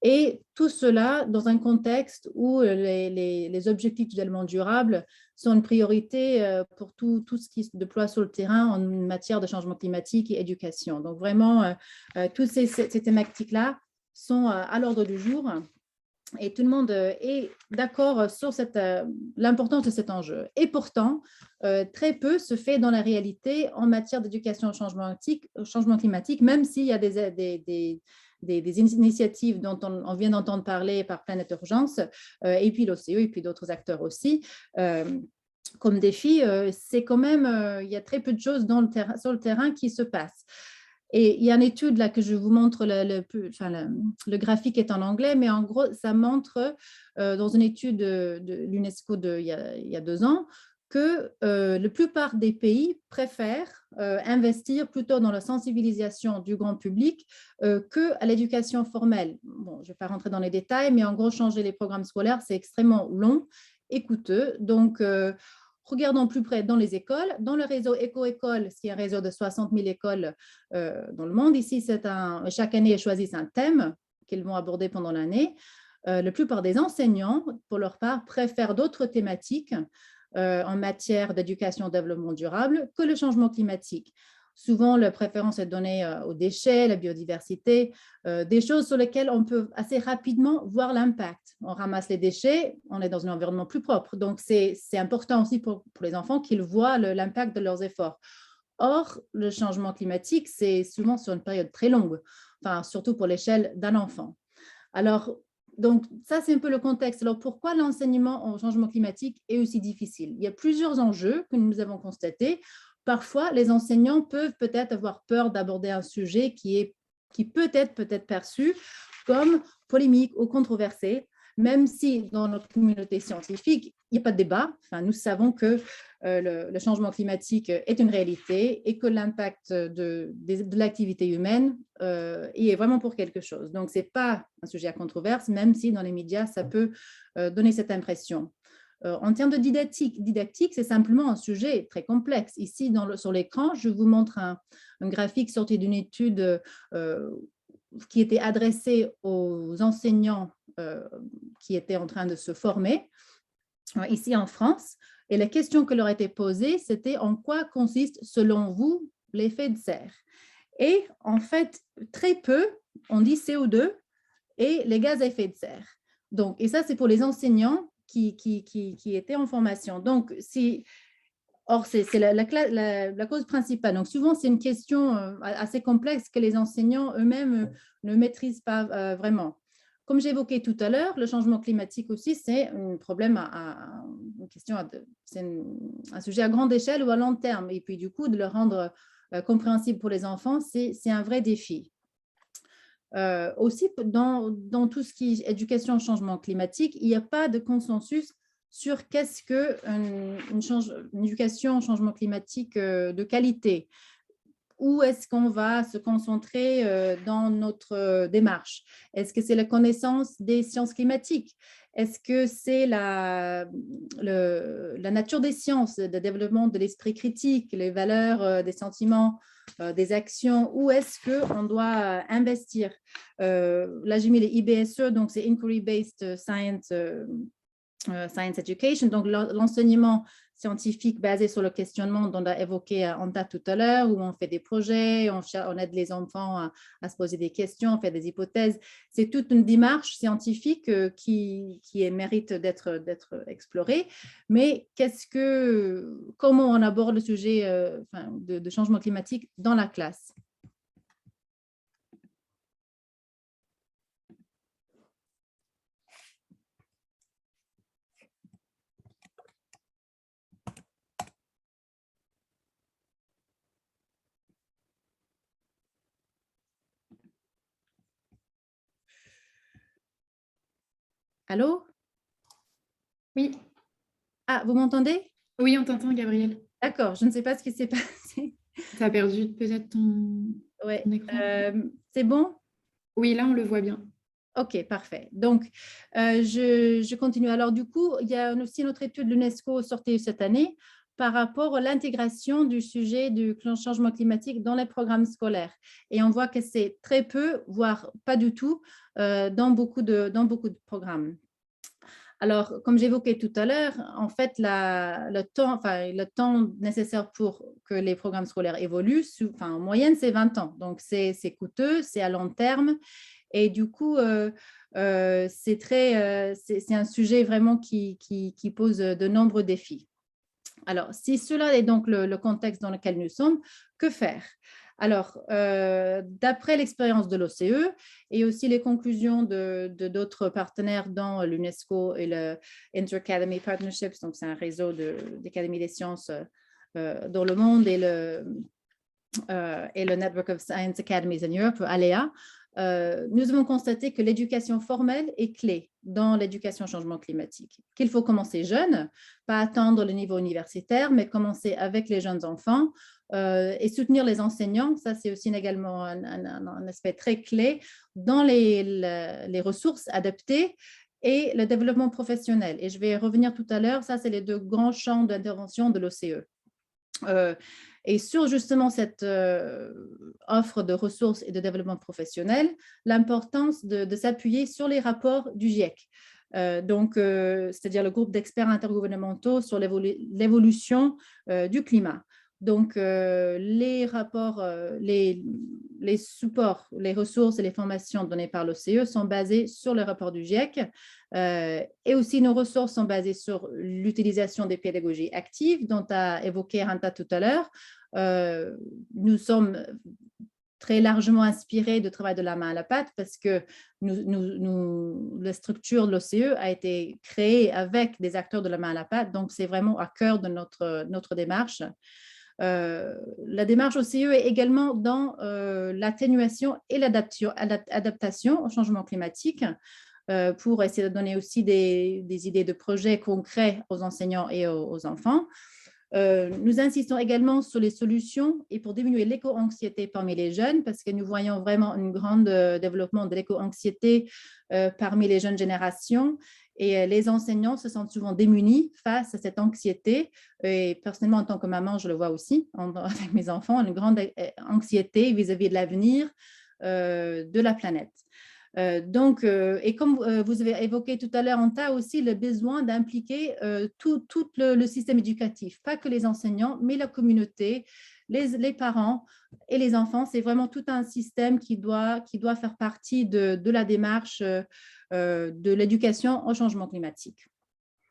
[SPEAKER 6] et tout cela dans un contexte où les objectifs du développement durable sont une priorité pour tout ce qui se déploie sur le terrain en matière de changement climatique et éducation. Donc vraiment, toutes ces thématiques-là sont à l'ordre du jour. Et tout le monde est d'accord sur l'importance de cet enjeu. Et pourtant, très peu se fait dans la réalité en matière d'éducation au changement climatique, même s'il y a des initiatives dont on vient d'entendre parler par Planète Urgence, et puis l'OCE, et puis d'autres acteurs aussi. Comme défi, c'est quand même, il y a très peu de choses sur le terrain qui se passent. Et il y a une étude là que je vous montre, le graphique est en anglais, mais en gros, ça montre dans une étude de l'UNESCO il y a 2 ans que la plupart des pays préfèrent investir plutôt dans la sensibilisation du grand public qu'à l'éducation formelle. Bon, je ne vais pas rentrer dans les détails, mais en gros, changer les programmes scolaires, c'est extrêmement long et coûteux. Donc, regardons plus près dans les écoles. Dans le réseau Éco-École, qui est un réseau de 60 000 écoles dans le monde, ici, chaque année, ils choisissent un thème qu'ils vont aborder pendant l'année. La plupart des enseignants, pour leur part, préfèrent d'autres thématiques en matière d'éducation au développement durable que le changement climatique. Souvent, la préférence est donnée aux déchets, la biodiversité, des choses sur lesquelles on peut assez rapidement voir l'impact. On ramasse les déchets, on est dans un environnement plus propre. Donc, c'est important aussi pour les enfants qu'ils voient l'impact de leurs efforts. Or, le changement climatique, c'est souvent sur une période très longue, enfin, surtout pour l'échelle d'un enfant. Alors, donc, ça, c'est un peu le contexte. Alors, pourquoi l'enseignement au changement climatique est aussi difficile? Il y a plusieurs enjeux que nous avons constatés. Parfois, les enseignants peuvent peut-être avoir peur d'aborder un sujet qui peut être perçu comme polémique ou controversé, même si dans notre communauté scientifique, il n'y a pas de débat. Enfin, nous savons que le changement climatique est une réalité et que l'impact de l'activité humaine y est vraiment pour quelque chose. Donc, ce n'est pas un sujet à controverse, même si dans les médias, ça peut donner cette impression. En termes de didactique, c'est simplement un sujet très complexe. Ici, sur l'écran, je vous montre un graphique sorti d'une étude qui était adressée aux enseignants qui étaient en train de se former ici en France. Et la question que leur a été posée, c'était en quoi consiste, selon vous, l'effet de serre? Et en fait, très peu, on dit CO2 et les gaz à effet de serre. Donc, et ça, c'est pour les enseignants qui étaient en formation. Donc, or, c'est la cause principale. Donc, souvent, c'est une question assez complexe que les enseignants eux-mêmes ne maîtrisent pas vraiment. Comme j'évoquais tout à l'heure, le changement climatique aussi, c'est un problème, c'est un sujet à grande échelle ou à long terme. Et puis, du coup, de le rendre compréhensible pour les enfants, c'est un vrai défi. Aussi, dans tout ce qui est éducation au changement climatique, il n'y a pas de consensus sur qu'est-ce qu'une éducation au changement climatique de qualité. Où est-ce qu'on va se concentrer dans notre démarche? Est-ce que c'est la connaissance des sciences climatiques? Est-ce que c'est la nature des sciences, le développement de l'esprit critique, les valeurs, des sentiments, des actions? Où est-ce qu'on doit investir? Là, j'ai mis les IBSE, donc c'est Inquiry-Based Science Education, donc l'enseignement scientifique basé sur le questionnement dont on a évoqué Anta tout à l'heure, où on fait des projets, on aide les enfants à se poser des questions, faire des hypothèses. C'est toute une démarche scientifique qui mérite d'être explorée. Mais comment on aborde le sujet de changement climatique dans la classe? Allô?
[SPEAKER 2] Oui.
[SPEAKER 6] Ah, vous m'entendez?
[SPEAKER 2] Oui, on t'entend, Gabrielle.
[SPEAKER 6] D'accord, je ne sais pas ce qui s'est passé.
[SPEAKER 2] Tu as perdu peut-être ton écran.
[SPEAKER 6] C'est bon?
[SPEAKER 2] Oui, là, on le voit bien.
[SPEAKER 6] OK, parfait. Donc, je continue. Alors, du coup, il y a aussi notre étude de l'UNESCO sortie cette année par rapport à l'intégration du sujet du changement climatique dans les programmes scolaires. Et on voit que c'est très peu, voire pas du tout, dans beaucoup de programmes. Alors, comme j'évoquais tout à l'heure, en fait, le temps nécessaire pour que les programmes scolaires évoluent, en moyenne, c'est 20 ans. Donc, c'est coûteux, c'est à long terme. Et du coup, c'est un sujet vraiment qui pose de nombreux défis. Alors, si cela est donc le contexte dans lequel nous sommes, que faire? Alors, d'après l'expérience de l'OCE et aussi les conclusions de d'autres partenaires dans l'UNESCO et le Inter-Academy Partnerships, donc c'est un réseau d'académies des sciences dans le monde, et le Network of Science Academies in Europe, ALEA, nous avons constaté que l'éducation formelle est clé dans l'éducation au changement climatique, qu'il faut commencer jeune, pas attendre le niveau universitaire, mais commencer avec les jeunes enfants et soutenir les enseignants. Ça, c'est aussi également un aspect très clé dans les ressources adaptées et le développement professionnel. Et je vais revenir tout à l'heure, ça, c'est les deux grands champs d'intervention de l'OCE. Et sur justement cette offre de ressources et de développement professionnel, l'importance de s'appuyer sur les rapports du GIEC, c'est-à-dire le groupe d'experts intergouvernementaux sur l'évolution du climat. Donc, les rapports, les supports, les ressources et les formations données par l'OCE sont basées sur le rapport du GIEC, et aussi nos ressources sont basées sur l'utilisation des pédagogies actives dont a évoqué Ranta tout à l'heure. Nous sommes très largement inspirés du travail de la main à la pâte parce que la structure de l'OCE a été créée avec des acteurs de la main à la pâte, donc c'est vraiment à cœur de notre démarche. La démarche OCE est également dans l'atténuation et l'adaptation au changement climatique, pour essayer de donner aussi des idées de projets concrets aux enseignants et aux enfants. Nous insistons également sur les solutions et pour diminuer l'éco-anxiété parmi les jeunes, parce que nous voyons vraiment un grand développement de l'éco-anxiété parmi les jeunes générations. Et les enseignants se sentent souvent démunis face à cette anxiété. Et personnellement, en tant que maman, je le vois aussi avec mes enfants, une grande anxiété vis-à-vis de l'avenir de la planète. Et comme vous avez évoqué tout à l'heure, on a aussi le besoin d'impliquer tout le système éducatif, pas que les enseignants, mais la communauté, les parents et les enfants. C'est vraiment tout un système qui doit faire partie de la démarche de l'éducation au changement climatique.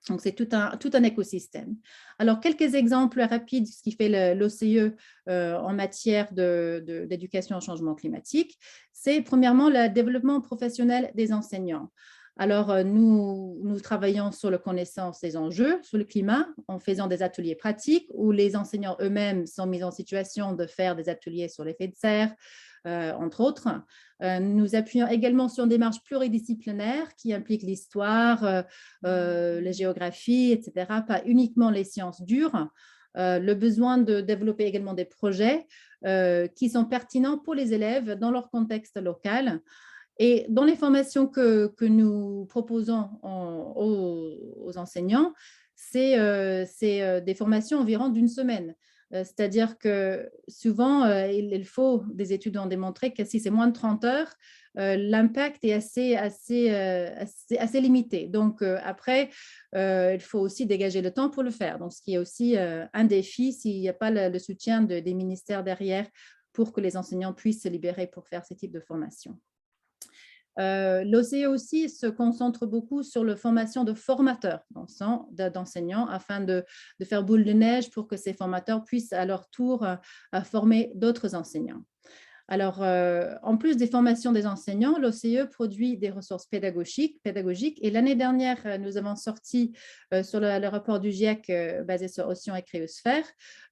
[SPEAKER 6] Donc, c'est tout un écosystème. Alors, quelques exemples rapides de ce qui fait l'OCE en matière d'éducation au changement climatique. C'est premièrement le développement professionnel des enseignants. Alors, nous travaillons sur la connaissance des enjeux sur le climat en faisant des ateliers pratiques où les enseignants eux-mêmes sont mis en situation de faire des ateliers sur l'effet de serre, entre autres. Nous appuyons également sur une démarche pluridisciplinaire qui implique l'histoire, la géographie, etc., pas uniquement les sciences dures. Le besoin de développer également des projets qui sont pertinents pour les élèves dans leur contexte local. Et dans les formations que nous proposons aux enseignants, c'est des formations environ d'une semaine. C'est-à-dire que souvent, il faut, des études ont démontré que si c'est moins de 30 heures, l'impact est assez limité. Donc, après, il faut aussi dégager le temps pour le faire. Donc, ce qui est aussi un défi s'il n'y a pas le soutien des ministères derrière pour que les enseignants puissent se libérer pour faire ce type de formation. L'OCE aussi se concentre beaucoup sur la formation de formateurs d'enseignants afin de faire boule de neige pour que ces formateurs puissent à leur tour former d'autres enseignants. Alors, en plus des formations des enseignants, l'OCE produit des ressources pédagogiques et l'année dernière, nous avons sorti sur le rapport du GIEC basé sur Océan et Cryosphère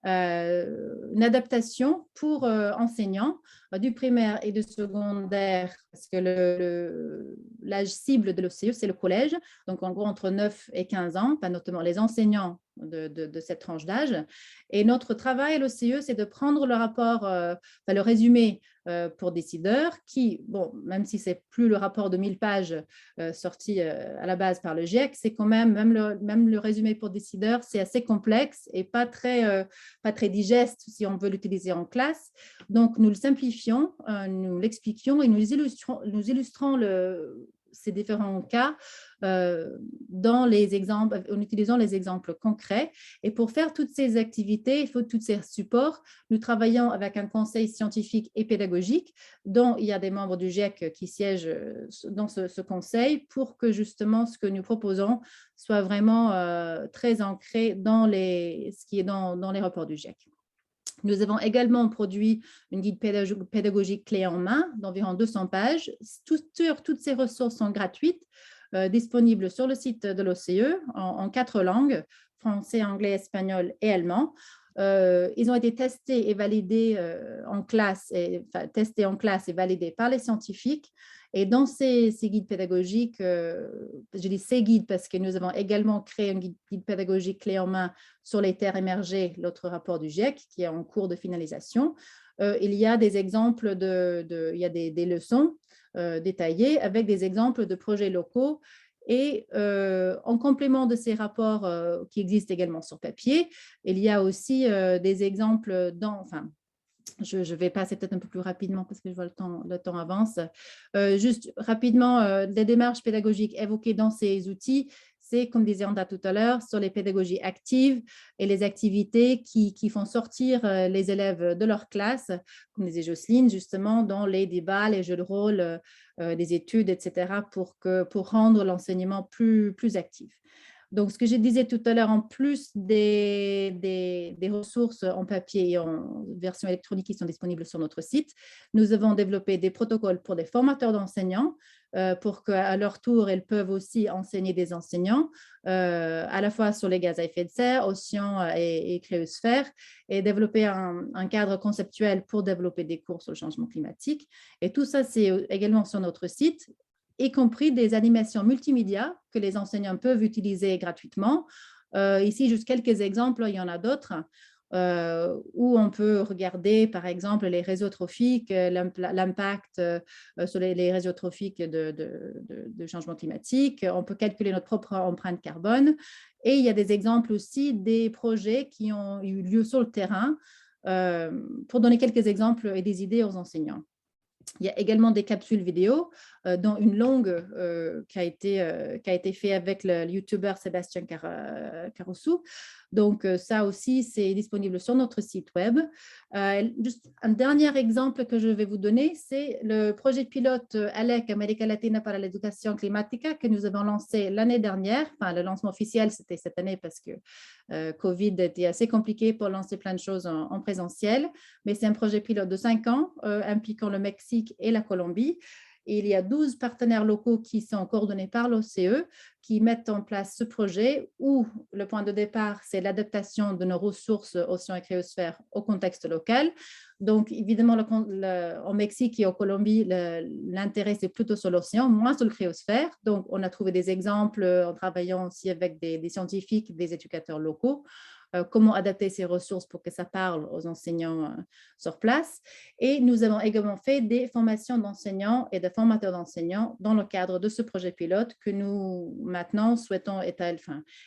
[SPEAKER 6] une adaptation pour enseignants du primaire et du secondaire, parce que l'âge cible de l'OCE, c'est le collège, donc en gros entre 9 et 15 ans, pas notamment les enseignants de cette tranche d'âge. Et notre travail à l'OCE, c'est de prendre le rapport, le résumé pour décideurs qui, bon, même si ce n'est plus le rapport de 1000 pages sorti à la base par le GIEC, c'est quand même le résumé pour décideurs, c'est assez complexe et pas très digeste si on veut l'utiliser en classe. Donc, nous le simplifions, nous l'expliquions et nous illustrons ces différents cas dans les exemples, en utilisant les exemples concrets. Et pour faire toutes ces activités, il faut tous ces supports. Nous travaillons avec un conseil scientifique et pédagogique dont il y a des membres du GIEC qui siègent dans ce conseil pour que justement ce que nous proposons soit vraiment très ancré dans ce qui est dans les rapports du GIEC. Nous avons également produit une guide pédagogique clé en main d'environ 200 pages. Toutes ces ressources sont gratuites, disponibles sur le site de l'OCE en 4 langues, français, anglais, espagnol et allemand. Ils ont été testés et validés en classe, testés en classe et validés par les scientifiques. Et dans ces guides pédagogiques, je dis ces guides parce que nous avons également créé un guide pédagogique clé en main sur les terres émergées, l'autre rapport du GIEC, qui est en cours de finalisation. Il y a des exemples, il y a des leçons détaillées avec des exemples de projets locaux. Et en complément de ces rapports qui existent également sur papier, il y a aussi des exemples je vais passer peut-être un peu plus rapidement parce que je vois le temps avance. Juste rapidement, des démarches pédagogiques évoquées dans ces outils, c'est, comme disait Anda tout à l'heure, sur les pédagogies actives et les activités qui font sortir les élèves de leur classe, comme disait Jocelyne, justement, dans les débats, les jeux de rôle, des études, etc., pour rendre l'enseignement plus actif. Donc, ce que je disais tout à l'heure, en plus des ressources en papier et en version électronique qui sont disponibles sur notre site, nous avons développé des protocoles pour des formateurs d'enseignants pour qu'à leur tour, ils peuvent aussi enseigner des enseignants, à la fois sur les gaz à effet de serre, océans et cryosphère, et développer un cadre conceptuel pour développer des cours sur le changement climatique. Et tout ça, c'est également sur notre site, y compris des animations multimédia que les enseignants peuvent utiliser gratuitement. Ici, juste quelques exemples, il y en a d'autres, où on peut regarder, par exemple, les réseaux trophiques, l'impact sur les réseaux trophiques de changement climatique. On peut calculer notre propre empreinte carbone. Et il y a des exemples aussi des projets qui ont eu lieu sur le terrain, pour donner quelques exemples et des idées aux enseignants. Il y a également des capsules vidéo, dont une longue qui a été faite avec le YouTuber Sébastien Carousou. Donc, ça aussi, c'est disponible sur notre site web. Juste un dernier exemple que je vais vous donner, c'est le projet pilote ALEC, América Latina para l'Educación Climática, que nous avons lancé l'année dernière. Enfin, le lancement officiel, c'était cette année parce que Covid était assez compliqué pour lancer plein de choses en présentiel. Mais c'est un projet pilote de 5 ans, impliquant le Mexique et la Colombie. Et il y a 12 partenaires locaux qui sont coordonnés par l'OCE qui mettent en place ce projet où le point de départ, c'est l'adaptation de nos ressources océans et cryosphère au contexte local. Donc, évidemment, au Mexique et en Colombie, l'intérêt, c'est plutôt sur l'océan, moins sur le cryosphère. Donc, on a trouvé des exemples en travaillant aussi avec des scientifiques, des éducateurs locaux, comment adapter ces ressources pour que ça parle aux enseignants sur place. Et nous avons également fait des formations d'enseignants et de formateurs d'enseignants dans le cadre de ce projet pilote que nous, maintenant, souhaitons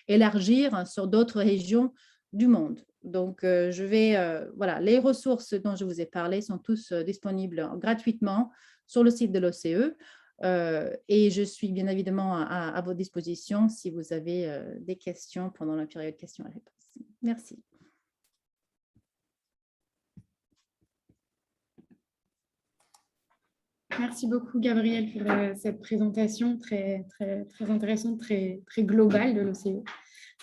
[SPEAKER 6] élargir sur d'autres régions du monde. Donc, voilà, les ressources dont je vous ai parlé sont tous disponibles gratuitement sur le site de l'OCE. Et je suis bien évidemment à votre disposition si vous avez des questions pendant la période questions et réponses. Merci.
[SPEAKER 2] Merci beaucoup, Gabrielle, pour cette présentation très intéressante, très globale de l'OCE.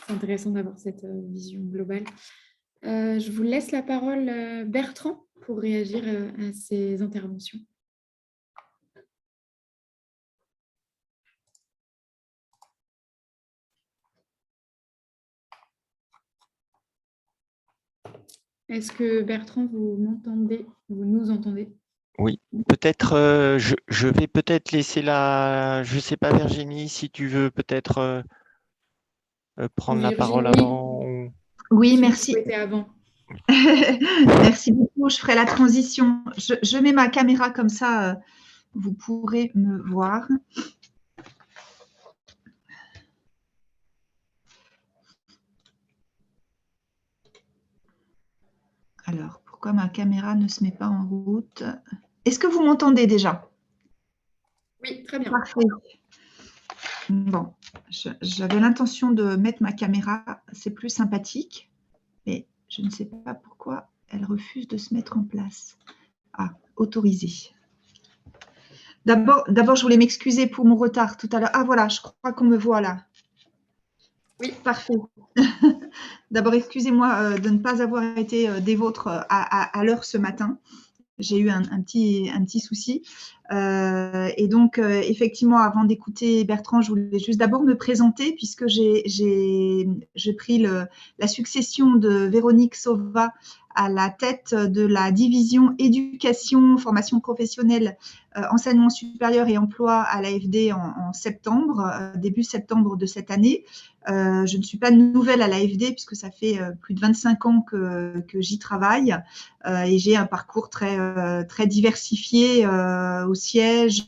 [SPEAKER 2] C'est intéressant d'avoir cette vision globale. Je vous laisse la parole, Bertrand, pour réagir à ces interventions. Est-ce que Bertrand, vous m'entendez? Vous nous entendez?
[SPEAKER 7] Oui, peut-être, je vais peut-être laisser je ne sais pas, Virginie, si tu veux peut-être prendre la parole avant.
[SPEAKER 8] Oui, merci.
[SPEAKER 2] Avant.
[SPEAKER 8] Merci beaucoup, je ferai la transition. Je mets ma caméra comme ça, vous pourrez me voir. Alors, pourquoi ma caméra ne se met pas en route? Est-ce que vous m'entendez déjà?
[SPEAKER 2] Oui, très bien.
[SPEAKER 8] Parfait. Bon, j'avais l'intention de mettre ma caméra, c'est plus sympathique, mais je ne sais pas pourquoi elle refuse de se mettre en place. Ah, autorisé. D'abord, je voulais m'excuser pour mon retard tout à l'heure. Ah, voilà, je crois qu'on me voit là.
[SPEAKER 2] Oui,
[SPEAKER 8] parfait. D'abord, excusez-moi de ne pas avoir été des vôtres à l'heure ce matin. J'ai eu un petit souci. Et donc, effectivement, avant d'écouter Bertrand, je voulais juste d'abord me présenter puisque j'ai pris la succession de Véronique Sauva à la tête de la division éducation, formation professionnelle, enseignement supérieur et emploi à l'AFD en septembre, début septembre de cette année. Je ne suis pas nouvelle à l'AFD puisque ça fait plus de 25 ans que j'y travaille et j'ai un parcours très diversifié au siège,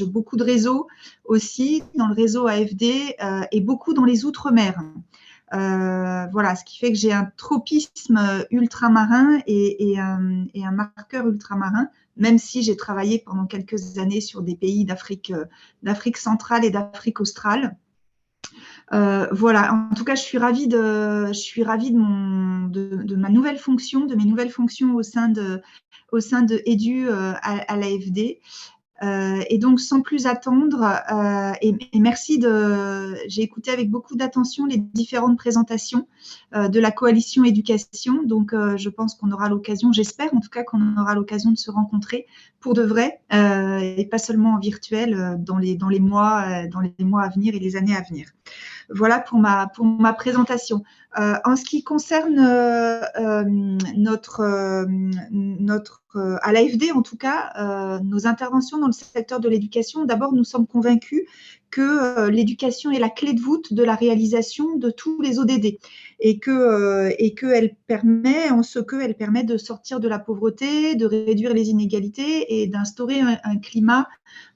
[SPEAKER 8] beaucoup de réseaux aussi, dans le réseau AFD et beaucoup dans les Outre-mer. Voilà, ce qui fait que j'ai un tropisme ultramarin et un marqueur ultramarin, même si j'ai travaillé pendant quelques années sur des pays d'Afrique centrale et d'Afrique australe. Voilà, en tout cas, je suis ravie de ma nouvelle fonction, de mes nouvelles fonctions au sein de Edu à l'AFD. Et donc, sans plus attendre, et merci j'ai écouté avec beaucoup d'attention les différentes présentations de la coalition éducation. Donc, je pense qu'on aura l'occasion, j'espère en tout cas qu'on aura l'occasion de se rencontrer pour de vrai et pas seulement en virtuel dans les mois à venir et les années à venir. Voilà pour ma présentation. En ce qui concerne à l'AFD, en tout cas, nos interventions dans le secteur de l'éducation, d'abord, nous sommes convaincus que l'éducation est la clé de voûte de la réalisation de tous les ODD et qu'elle permet, en ce qu'elle permet de sortir de la pauvreté, de réduire les inégalités et d'instaurer un climat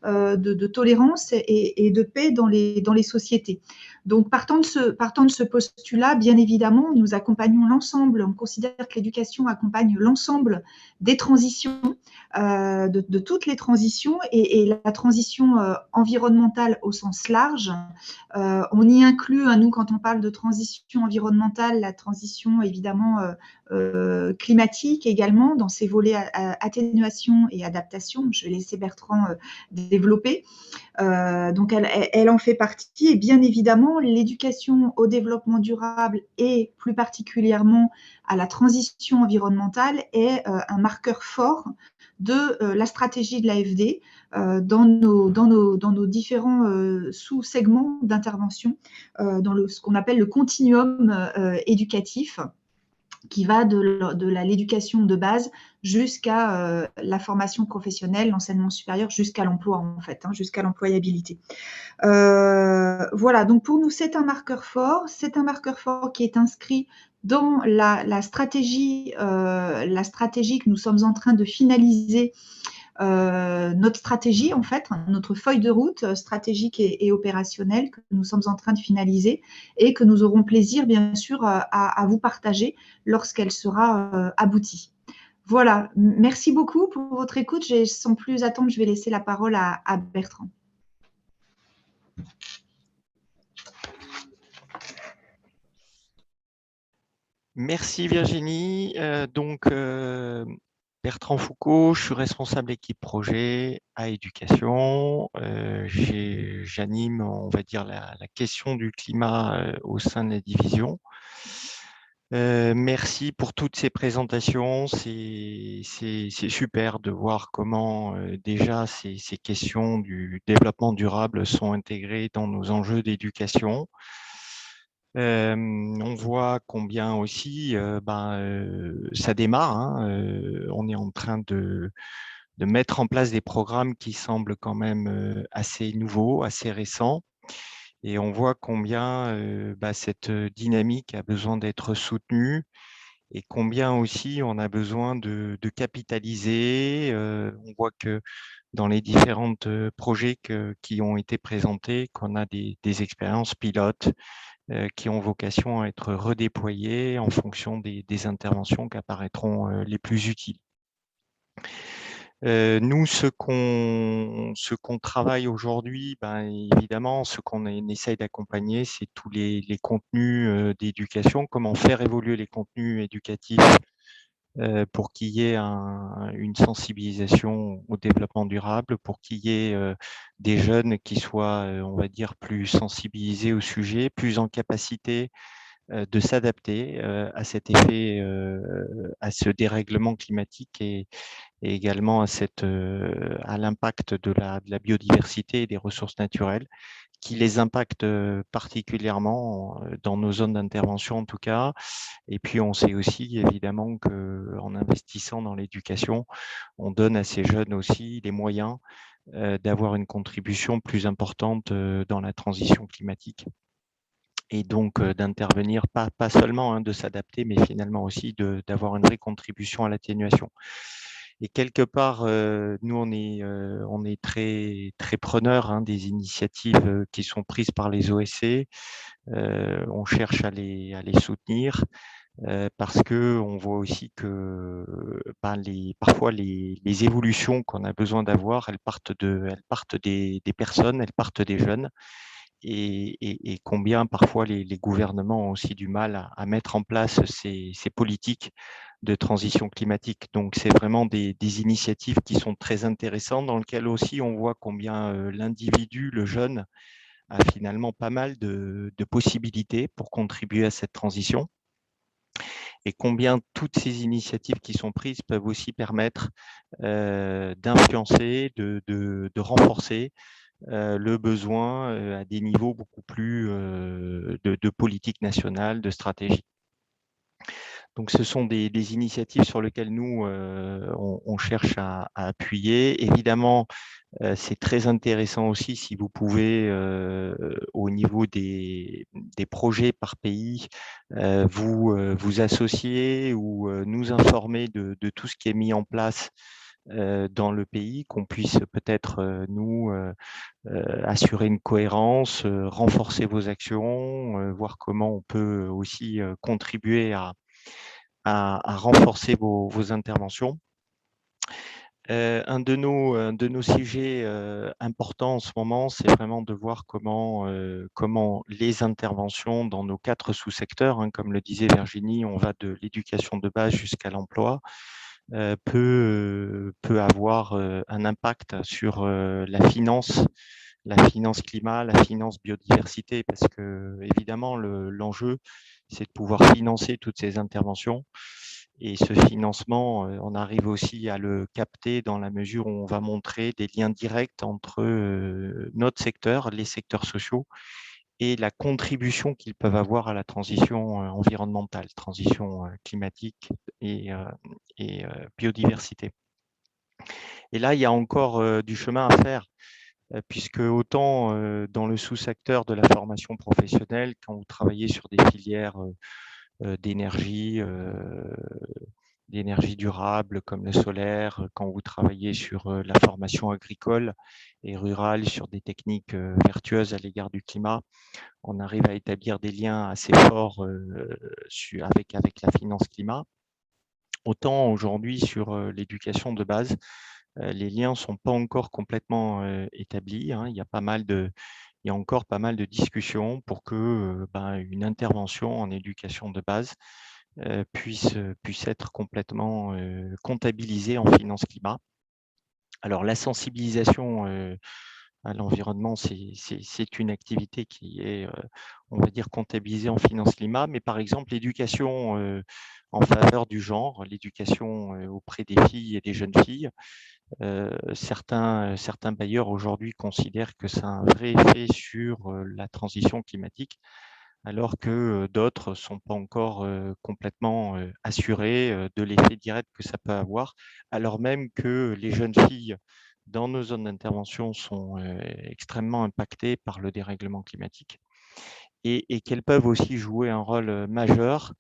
[SPEAKER 8] de tolérance et de paix dans les sociétés. Donc, partant de ce postulat, bien évidemment, nous accompagnons l'ensemble, on considère que l'éducation accompagne l'ensemble des transitions, de toutes les transitions et la transition environnementale au sens large. On y inclut, nous, quand on parle de transition environnementale, la transition évidemment climatique également, dans ses volets atténuation et adaptation. Je vais laisser Bertrand développer. Donc, elle en fait partie. Et bien évidemment, l'éducation au développement durable et plus particulièrement à la transition environnementale est un marqueur fort de la stratégie de l'AFD dans nos différents sous-segments d'intervention, dans ce qu'on appelle le continuum éducatif, qui va de l'éducation de base jusqu'à la formation professionnelle, l'enseignement supérieur, jusqu'à l'emploi en fait, jusqu'à l'employabilité. Voilà, donc pour nous, c'est un marqueur fort qui est inscrit dans la stratégie que nous sommes en train de finaliser, notre stratégie, en fait, notre feuille de route stratégique et opérationnelle que nous sommes en train de finaliser et que nous aurons plaisir, bien sûr, à vous partager lorsqu'elle sera aboutie. Voilà, merci beaucoup pour votre écoute. Sans plus attendre, je vais laisser la parole à Bertrand.
[SPEAKER 7] Merci Virginie. Bertrand Foucault, je suis responsable équipe projet à éducation. J'anime, on va dire, la question du climat au sein de la division. Merci pour toutes ces présentations. C'est super de voir comment déjà ces questions du développement durable sont intégrées dans nos enjeux d'éducation. On voit combien aussi ça démarre. On est en train de mettre en place des programmes qui semblent quand même assez nouveaux, assez récents. Et on voit combien cette dynamique a besoin d'être soutenue et combien aussi on a besoin de capitaliser. On voit que dans les différents projets qui ont été présentés, qu'on a des expériences pilotes qui ont vocation à être redéployées en fonction des interventions qui apparaîtront les plus utiles. Nous, ce qu'on travaille aujourd'hui, évidemment, ce qu'on essaye d'accompagner, c'est tous les contenus d'éducation, comment faire évoluer les contenus éducatifs pour qu'il y ait une sensibilisation au développement durable, pour qu'il y ait des jeunes qui soient, on va dire, plus sensibilisés au sujet, plus en capacité de s'adapter à cet effet, à ce dérèglement climatique et également à l'impact de la biodiversité et des ressources naturelles qui les impactent particulièrement dans nos zones d'intervention en tout cas. Et puis on sait aussi évidemment qu'en investissant dans l'éducation, on donne à ces jeunes aussi les moyens d'avoir une contribution plus importante dans la transition climatique. Et donc d'intervenir, pas seulement de s'adapter, mais finalement aussi d'avoir une vraie contribution à l'atténuation. Et quelque part, nous, on est très, très preneurs des initiatives qui sont prises par les OSC. On cherche à les soutenir parce qu'on voit aussi que parfois les évolutions qu'on a besoin d'avoir, elles partent des personnes, elles partent des jeunes. Et combien parfois les gouvernements ont aussi du mal à mettre en place ces politiques de transition climatique. Donc, c'est vraiment des initiatives qui sont très intéressantes, dans lesquelles aussi on voit combien l'individu, le jeune, a finalement pas mal de possibilités pour contribuer à cette transition. Et combien toutes ces initiatives qui sont prises peuvent aussi permettre d'influencer, de renforcer le besoin à des niveaux beaucoup plus de politique nationale, de stratégie. Donc, ce sont des initiatives sur lesquelles nous, on cherche à appuyer. Évidemment, c'est très intéressant aussi si vous pouvez, au niveau des projets par pays, vous associer ou nous informer de tout ce qui est mis en place dans le pays, qu'on puisse peut-être nous assurer une cohérence, renforcer vos actions, voir comment on peut aussi contribuer à renforcer vos interventions. Un de nos sujets importants en ce moment, c'est vraiment de voir comment les interventions dans nos 4 sous-secteurs, comme le disait Virginie, on va de l'éducation de base jusqu'à l'emploi, peut avoir un impact sur la finance climat, la finance biodiversité, parce que évidemment l'enjeu, c'est de pouvoir financer toutes ces interventions. Et ce financement, on arrive aussi à le capter dans la mesure où on va montrer des liens directs entre notre secteur, les secteurs sociaux, et la contribution qu'ils peuvent avoir à la transition environnementale, transition climatique et biodiversité. Et là, il y a encore du chemin à faire, puisque autant dans le sous-secteur de la formation professionnelle, quand vous travaillez sur des filières d'énergie durable comme le solaire, quand vous travaillez sur la formation agricole et rurale, sur des techniques vertueuses à l'égard du climat, on arrive à établir des liens assez forts avec la finance climat. Autant aujourd'hui sur l'éducation de base, les liens ne sont pas encore complètement établis. Il y a encore pas mal de discussions pour que une intervention en éducation de base puisse être complètement comptabilisée en finance climat. Alors, la sensibilisation à l'environnement, c'est une activité qui est, on va dire, comptabilisée en finance climat, mais par exemple, l'éducation en faveur du genre, l'éducation auprès des filles et des jeunes filles, certains bailleurs aujourd'hui considèrent que ça a un vrai effet sur la transition climatique, alors que d'autres ne sont pas encore complètement assurés de l'effet direct que ça peut avoir, alors même que les jeunes filles dans nos zones d'intervention sont extrêmement impactées par le dérèglement climatique et qu'elles peuvent aussi jouer un rôle majeur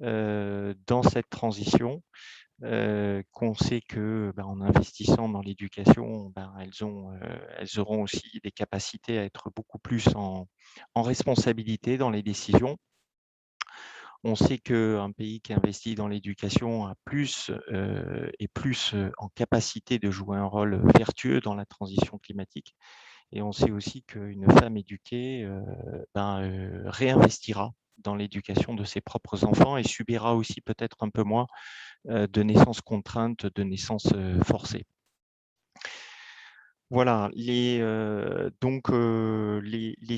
[SPEAKER 7] dans cette transition. Qu'on sait que en investissant dans l'éducation, elles auront aussi des capacités à être beaucoup plus en responsabilité dans les décisions. On sait qu'un pays qui investit dans l'éducation a plus en capacité de jouer un rôle vertueux dans la transition climatique. Et on sait aussi qu'une femme éduquée réinvestira dans l'éducation de ses propres enfants et subira aussi peut-être un peu moins de naissances contraintes, de naissances forcées. Voilà, les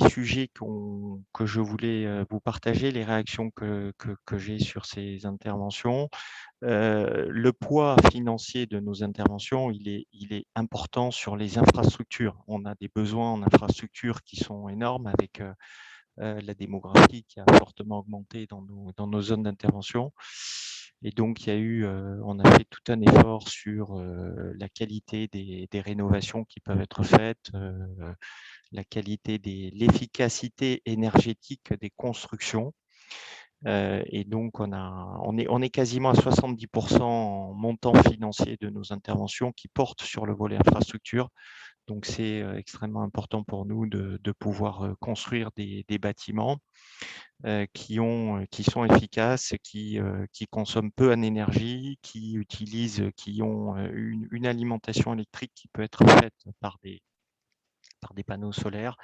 [SPEAKER 7] sujets que je voulais vous partager, les réactions que j'ai sur ces interventions. Le poids financier de nos interventions, il est important sur les infrastructures. On a des besoins en infrastructures qui sont énormes avec la démographie qui a fortement augmenté dans nos zones d'intervention. Et donc, on a fait tout un effort sur la qualité des rénovations qui peuvent être faites, la qualité l'efficacité énergétique des constructions. Et donc, on est quasiment à 70% en montant financier de nos interventions qui portent sur le volet infrastructure. Donc, c'est extrêmement important pour nous de pouvoir construire des bâtiments qui sont efficaces, qui consomment peu en énergie, qui ont une alimentation électrique qui peut être faite par des panneaux solaires.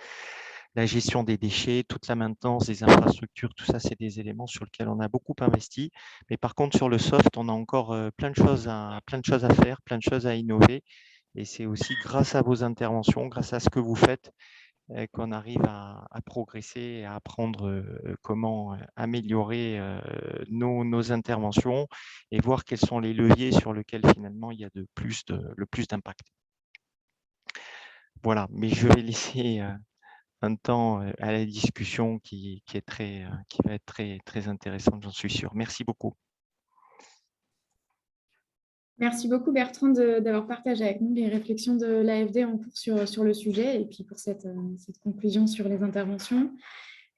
[SPEAKER 7] La gestion des déchets, toute la maintenance des infrastructures, tout ça, c'est des éléments sur lesquels on a beaucoup investi. Mais par contre, sur le soft, on a encore plein de choses à faire, plein de choses à innover. Et c'est aussi grâce à vos interventions, grâce à ce que vous faites, qu'on arrive à progresser et à apprendre comment améliorer nos interventions et voir quels sont les leviers sur lesquels finalement il y a le plus d'impact. Voilà, mais je vais laisser un temps à la discussion qui va être très, très intéressante, j'en suis sûr. Merci beaucoup.
[SPEAKER 2] Merci beaucoup Bertrand d'avoir partagé avec nous les réflexions de l'AFD en cours sur le sujet et puis pour cette conclusion sur les interventions.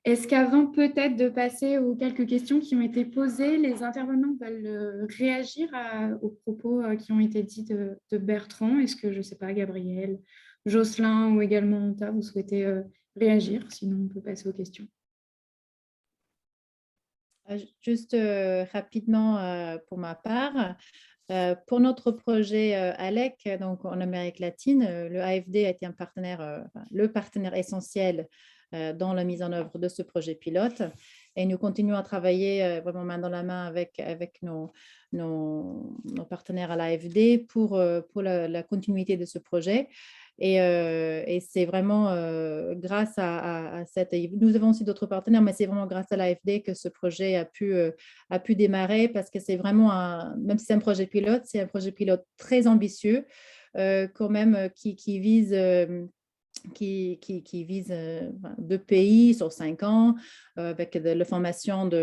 [SPEAKER 2] Est-ce qu'avant peut-être de passer aux quelques questions qui ont été posées, les intervenants veulent réagir aux propos qui ont été dits de Bertrand? Est-ce que, je ne sais pas, Gabriel, Jocelyn ou également Anta, vous souhaitez réagir? Sinon, on peut passer aux questions.
[SPEAKER 6] Juste rapidement pour ma part, pour notre projet ALEC, donc en Amérique latine, le AFD a été le partenaire essentiel dans la mise en œuvre de ce projet pilote. Et nous continuons à travailler vraiment main dans la main avec nos partenaires à l'AFD pour la continuité de ce projet. Et c'est vraiment grâce à cette... Nous avons aussi d'autres partenaires, mais c'est vraiment grâce à l'AFD que ce projet a pu démarrer parce que c'est vraiment, même si c'est un projet pilote, c'est un projet pilote très ambitieux quand même qui vise 2 pays sur 5 ans avec la formation dans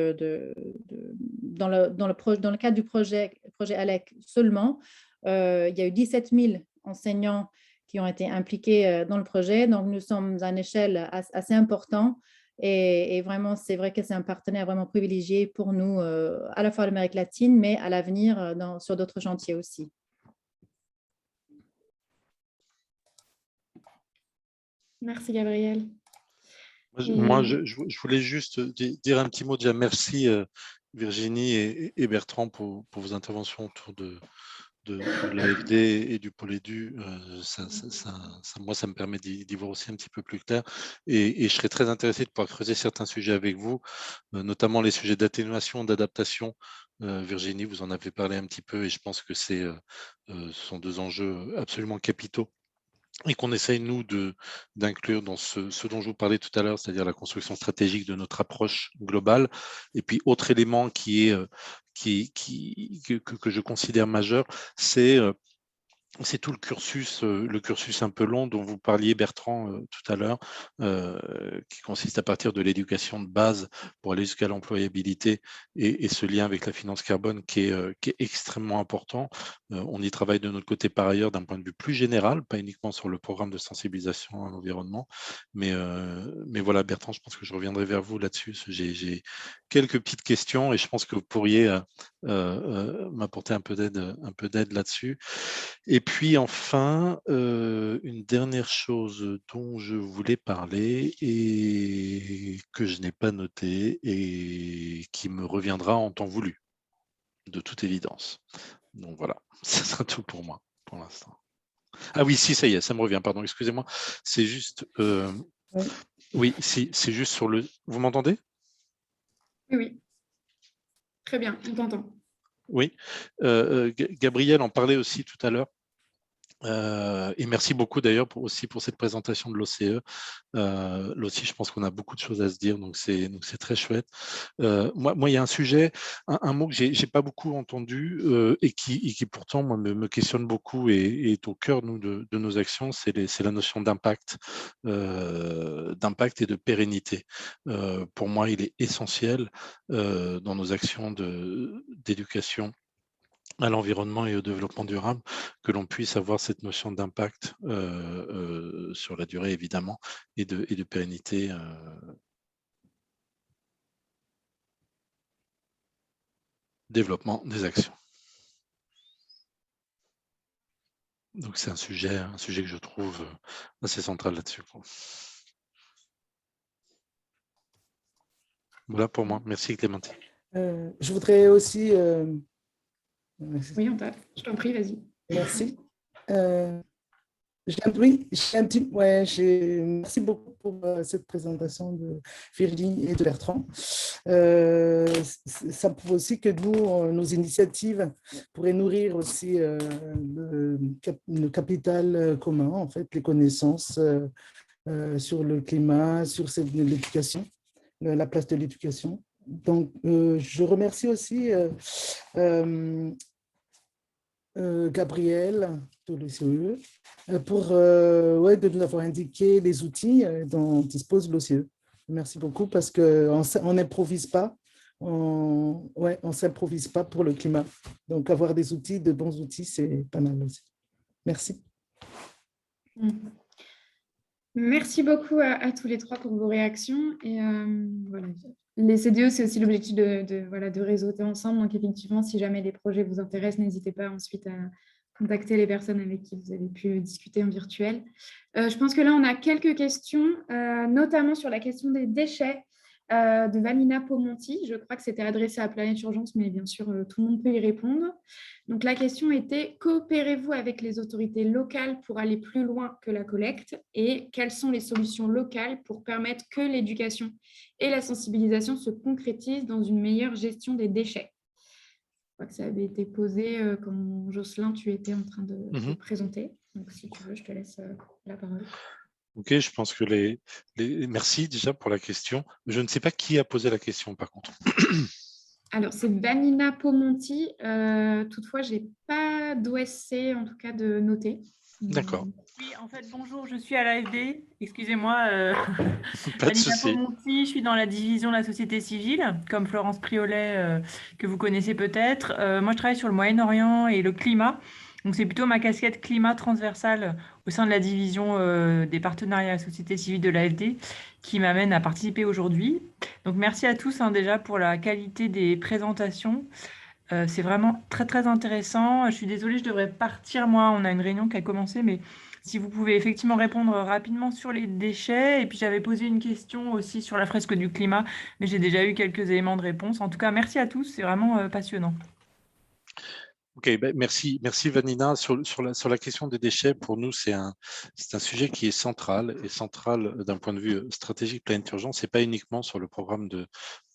[SPEAKER 6] le cadre du projet ALEC seulement. Il y a eu 17 000 enseignants qui ont été impliqués dans le projet. Donc, nous sommes à une échelle assez importante et vraiment, c'est vrai que c'est un partenaire vraiment privilégié pour nous, à la fois l'Amérique latine, mais à l'avenir sur d'autres chantiers aussi.
[SPEAKER 2] Merci, Gabriel.
[SPEAKER 5] Moi, je voulais juste dire un petit mot. Déjà, merci Virginie et Bertrand pour vos interventions autour de l'AFD et du pôle édu. Moi, ça me permet d'y voir aussi un petit peu plus clair. Et je serais très intéressé de pouvoir creuser certains sujets avec vous, notamment les sujets d'atténuation, d'adaptation. Virginie, vous en avez parlé un petit peu et je pense que ce sont 2 enjeux absolument capitaux et qu'on essaye, nous, d'inclure dans ce dont je vous parlais tout à l'heure, c'est-à-dire la construction stratégique de notre approche globale. Et puis, autre élément que je considère majeur, c'est tout le cursus un peu long dont vous parliez, Bertrand, tout à l'heure, qui consiste à partir de l'éducation de base pour aller jusqu'à l'employabilité et ce lien avec la finance carbone qui est extrêmement important. On y travaille de notre côté par ailleurs d'un point de vue plus général, pas uniquement sur le programme de sensibilisation à l'environnement. Mais voilà, Bertrand, je pense que je reviendrai vers vous là-dessus. J'ai quelques petites questions et je pense que vous pourriez m'apporter un peu d'aide là-dessus. Et puis enfin, une dernière chose dont je voulais parler et que je n'ai pas noté et qui me reviendra en temps voulu, de toute évidence. Donc voilà, ce sera tout pour moi pour l'instant. Ah oui, si, ça y est, ça me revient, pardon, excusez-moi. C'est juste... Oui, si, c'est juste sur le... Vous m'entendez?
[SPEAKER 2] Oui. Très bien, on t'entend.
[SPEAKER 5] Oui. Gabriel en parlait aussi tout à l'heure. Et merci beaucoup d'ailleurs aussi pour cette présentation de l'OCE. Là aussi, je pense qu'on a beaucoup de choses à se dire, donc c'est très chouette. Moi, il y a un sujet, un mot que j'ai pas beaucoup entendu et qui pourtant moi, me questionne beaucoup et est au cœur de nos actions, c'est la notion d'impact, d'impact et de pérennité. Pour moi, il est essentiel dans nos actions d'éducation à l'environnement et au développement durable, que l'on puisse avoir cette notion d'impact sur la durée, évidemment, et de pérennité. Développement des actions. Donc, c'est un sujet que je trouve assez central là-dessus. Voilà pour moi. Merci, Clémentine.
[SPEAKER 3] Je voudrais aussi...
[SPEAKER 2] Oui, je t'en prie, vas-y.
[SPEAKER 3] Merci. Merci beaucoup pour cette présentation de Virginie et de Bertrand. Ça prouve aussi que nos initiatives pourraient nourrir aussi le capital commun, en fait, les connaissances sur le climat, sur l'éducation, la place de l'éducation. Donc, je remercie aussi Gabriel de l'OCE pour de nous avoir indiqué les outils dont dispose l'OCE. Merci beaucoup parce qu'on n'improvise pas, on s'improvise pas pour le climat. Donc, avoir des outils, de bons outils, c'est pas mal aussi. Merci.
[SPEAKER 2] Merci beaucoup à tous les trois pour vos réactions. Et voilà. Les CDE, c'est aussi l'objectif de réseauter ensemble. Donc, effectivement, si jamais les projets vous intéressent, n'hésitez pas ensuite à contacter les personnes avec qui vous avez pu discuter en virtuel. Je pense que là, on a quelques questions, notamment sur la question des déchets de Vanina Pomonti. Je crois que c'était adressé à Planète Urgence, mais bien sûr, tout le monde peut y répondre. Donc, la question était, coopérez-vous avec les autorités locales pour aller plus loin que la collecte et quelles sont les solutions locales pour permettre que l'éducation et la sensibilisation se concrétisent dans une meilleure gestion des déchets? Je crois que ça avait été posé quand Jocelyn, tu étais en train de présenter. Donc, si tu veux, je te laisse la parole.
[SPEAKER 5] Ok, je pense que merci déjà pour la question. Je ne sais pas qui a posé la question, par contre.
[SPEAKER 2] Alors, c'est Vanina Pomonti. Toutefois, je n'ai pas d'OSC, en tout cas, de noter.
[SPEAKER 5] D'accord.
[SPEAKER 9] Oui, en fait, bonjour, je suis à l'AFD. Excusez-moi.
[SPEAKER 5] Pas de souci.
[SPEAKER 9] Vanina Pomonti, je suis dans la division de la société civile, comme Florence Priolet, que vous connaissez peut-être. Moi, je travaille sur le Moyen-Orient et le climat. Donc, c'est plutôt ma casquette climat transversale au sein de la division des partenariats à la société civile de l'AFD qui m'amène à participer aujourd'hui. Donc, merci à tous déjà pour la qualité des présentations. C'est vraiment très, très intéressant. Je suis désolée, je devrais partir, moi. On a une réunion qui a commencé, mais si vous pouvez effectivement répondre rapidement sur les déchets. Et puis, j'avais posé une question aussi sur la fresque du climat, mais j'ai déjà eu quelques éléments de réponse. En tout cas, merci à tous. C'est vraiment passionnant.
[SPEAKER 5] Ok, merci Vanina. Sur la question des déchets, pour nous, c'est un sujet qui est central d'un point de vue stratégique Planète Urgence. C'est pas uniquement sur le programme de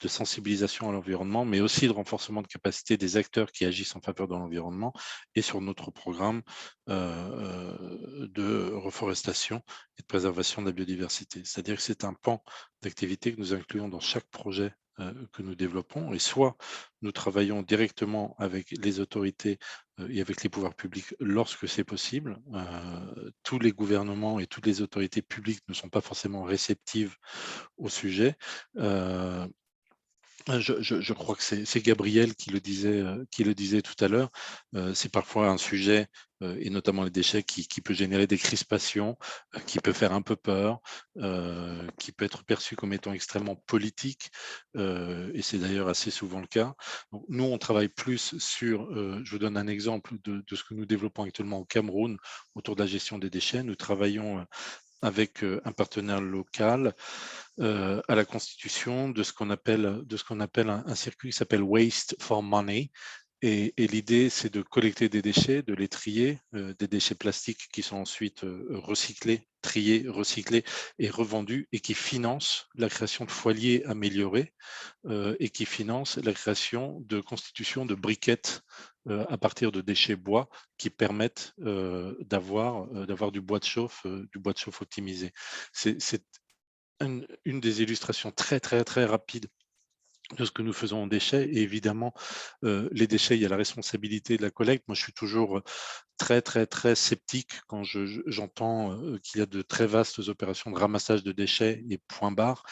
[SPEAKER 5] sensibilisation à l'environnement, mais aussi de renforcement de capacité des acteurs qui agissent en faveur de l'environnement et sur notre programme de reforestation et de préservation de la biodiversité. C'est-à-dire que c'est un pan d'activité que nous incluons dans chaque projet que nous développons, et soit nous travaillons directement avec les autorités et avec les pouvoirs publics lorsque c'est possible. Tous les gouvernements et toutes les autorités publiques ne sont pas forcément réceptives au sujet. Je crois que c'est Gabriel qui le disait tout à l'heure. C'est parfois un sujet, et notamment les déchets, qui peut générer des crispations, qui peut faire un peu peur, qui peut être perçu comme étant extrêmement politique, et c'est d'ailleurs assez souvent le cas. Donc, nous, on travaille plus sur, je vous donne un exemple de ce que nous développons actuellement au Cameroun autour de la gestion des déchets. Nous travaillons avec un partenaire local à la constitution de ce qu'on appelle un circuit qui s'appelle Waste for Money, Et l'idée, c'est de collecter des déchets, de les trier, des déchets plastiques qui sont ensuite recyclés, triés, recyclés et revendus, et qui financent la création de foiliers améliorés et qui financent la création de constitution de briquettes à partir de déchets bois qui permettent d'avoir du bois de chauffe optimisé. C'est une des illustrations très, très, très rapides de ce que nous faisons en déchets. Et évidemment, les déchets, il y a la responsabilité de la collecte. Moi, je suis toujours très, très, très sceptique quand j'entends qu'il y a de très vastes opérations de ramassage de déchets et point barre.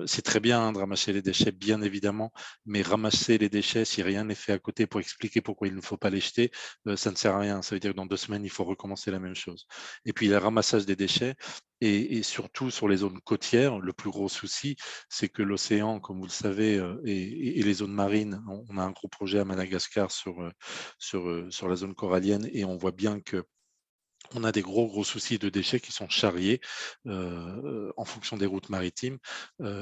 [SPEAKER 5] C'est très bien de ramasser les déchets, bien évidemment, mais ramasser les déchets, si rien n'est fait à côté pour expliquer pourquoi il ne faut pas les jeter, ça ne sert à rien. Ça veut dire que dans 2 semaines, il faut recommencer la même chose. Et puis, il y a le ramassage des déchets, et surtout sur les zones côtières, le plus gros souci, c'est que l'océan, comme vous le savez, et les zones marines, on a un gros projet à Madagascar sur la zone corallienne, et on voit bien que on a des gros soucis de déchets qui sont charriés en fonction des routes maritimes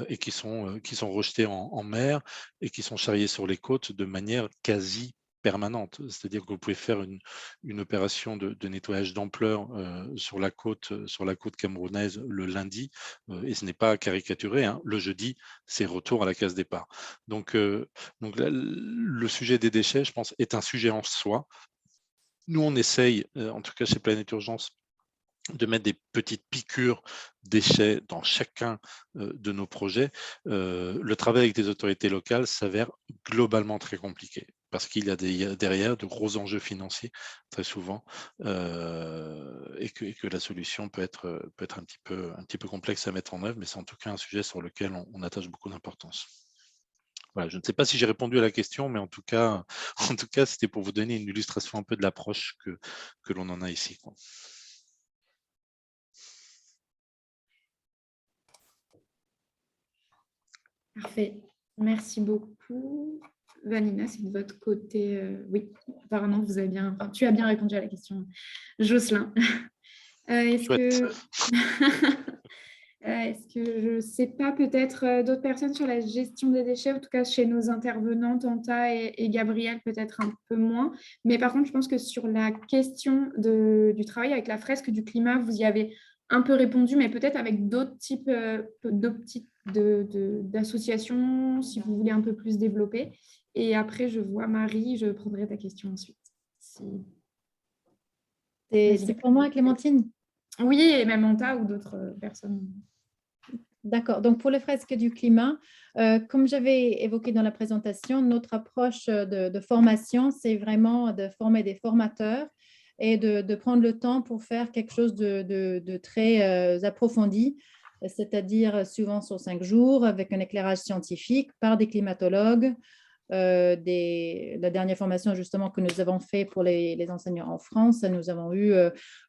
[SPEAKER 5] et qui sont rejetés en mer et qui sont charriés sur les côtes de manière quasi permanente. C'est-à-dire que vous pouvez faire une opération de nettoyage d'ampleur sur la côte camerounaise le lundi, et ce n'est pas caricaturé, hein. Le jeudi, c'est retour à la case départ. Donc là, le sujet des déchets, je pense, est un sujet en soi. Nous, on essaye, en tout cas chez Planète Urgence, de mettre des petites piqûres déchets dans chacun de nos projets. Le travail avec des autorités locales s'avère globalement très compliqué parce qu'il y a derrière de gros enjeux financiers très souvent et que la solution peut être un petit peu complexe à mettre en œuvre, mais c'est en tout cas un sujet sur lequel on attache beaucoup d'importance. Voilà, je ne sais pas si j'ai répondu à la question, mais en tout cas, c'était pour vous donner une illustration un peu de l'approche que l'on en a ici, quoi.
[SPEAKER 2] Parfait. Merci beaucoup. Vanina, c'est de votre côté. Oui, apparemment, vous avez bien, enfin, tu as bien répondu à la question, Jocelyn. Est-ce que je ne sais pas, peut-être d'autres personnes sur la gestion des déchets, en tout cas chez nos intervenants, Tanta et Gabriel, peut-être un peu moins. Mais par contre, je pense que sur la question du travail avec la fresque du climat, vous y avez un peu répondu, mais peut-être avec d'autres types d'associations, si vous voulez un peu plus développer. Et après, je vois Marie, je prendrai ta question ensuite.
[SPEAKER 6] C'est pour moi, Clémentine?
[SPEAKER 2] Oui, et même Anta ou d'autres personnes.
[SPEAKER 6] D'accord. Donc, pour les fresques du climat, comme j'avais évoqué dans la présentation, notre approche de formation, c'est vraiment de former des formateurs et de prendre le temps pour faire quelque chose de très approfondi, c'est-à-dire souvent sur 5 jours, avec un éclairage scientifique par des climatologues. La dernière formation justement que nous avons fait pour les enseignants en France, nous avons eu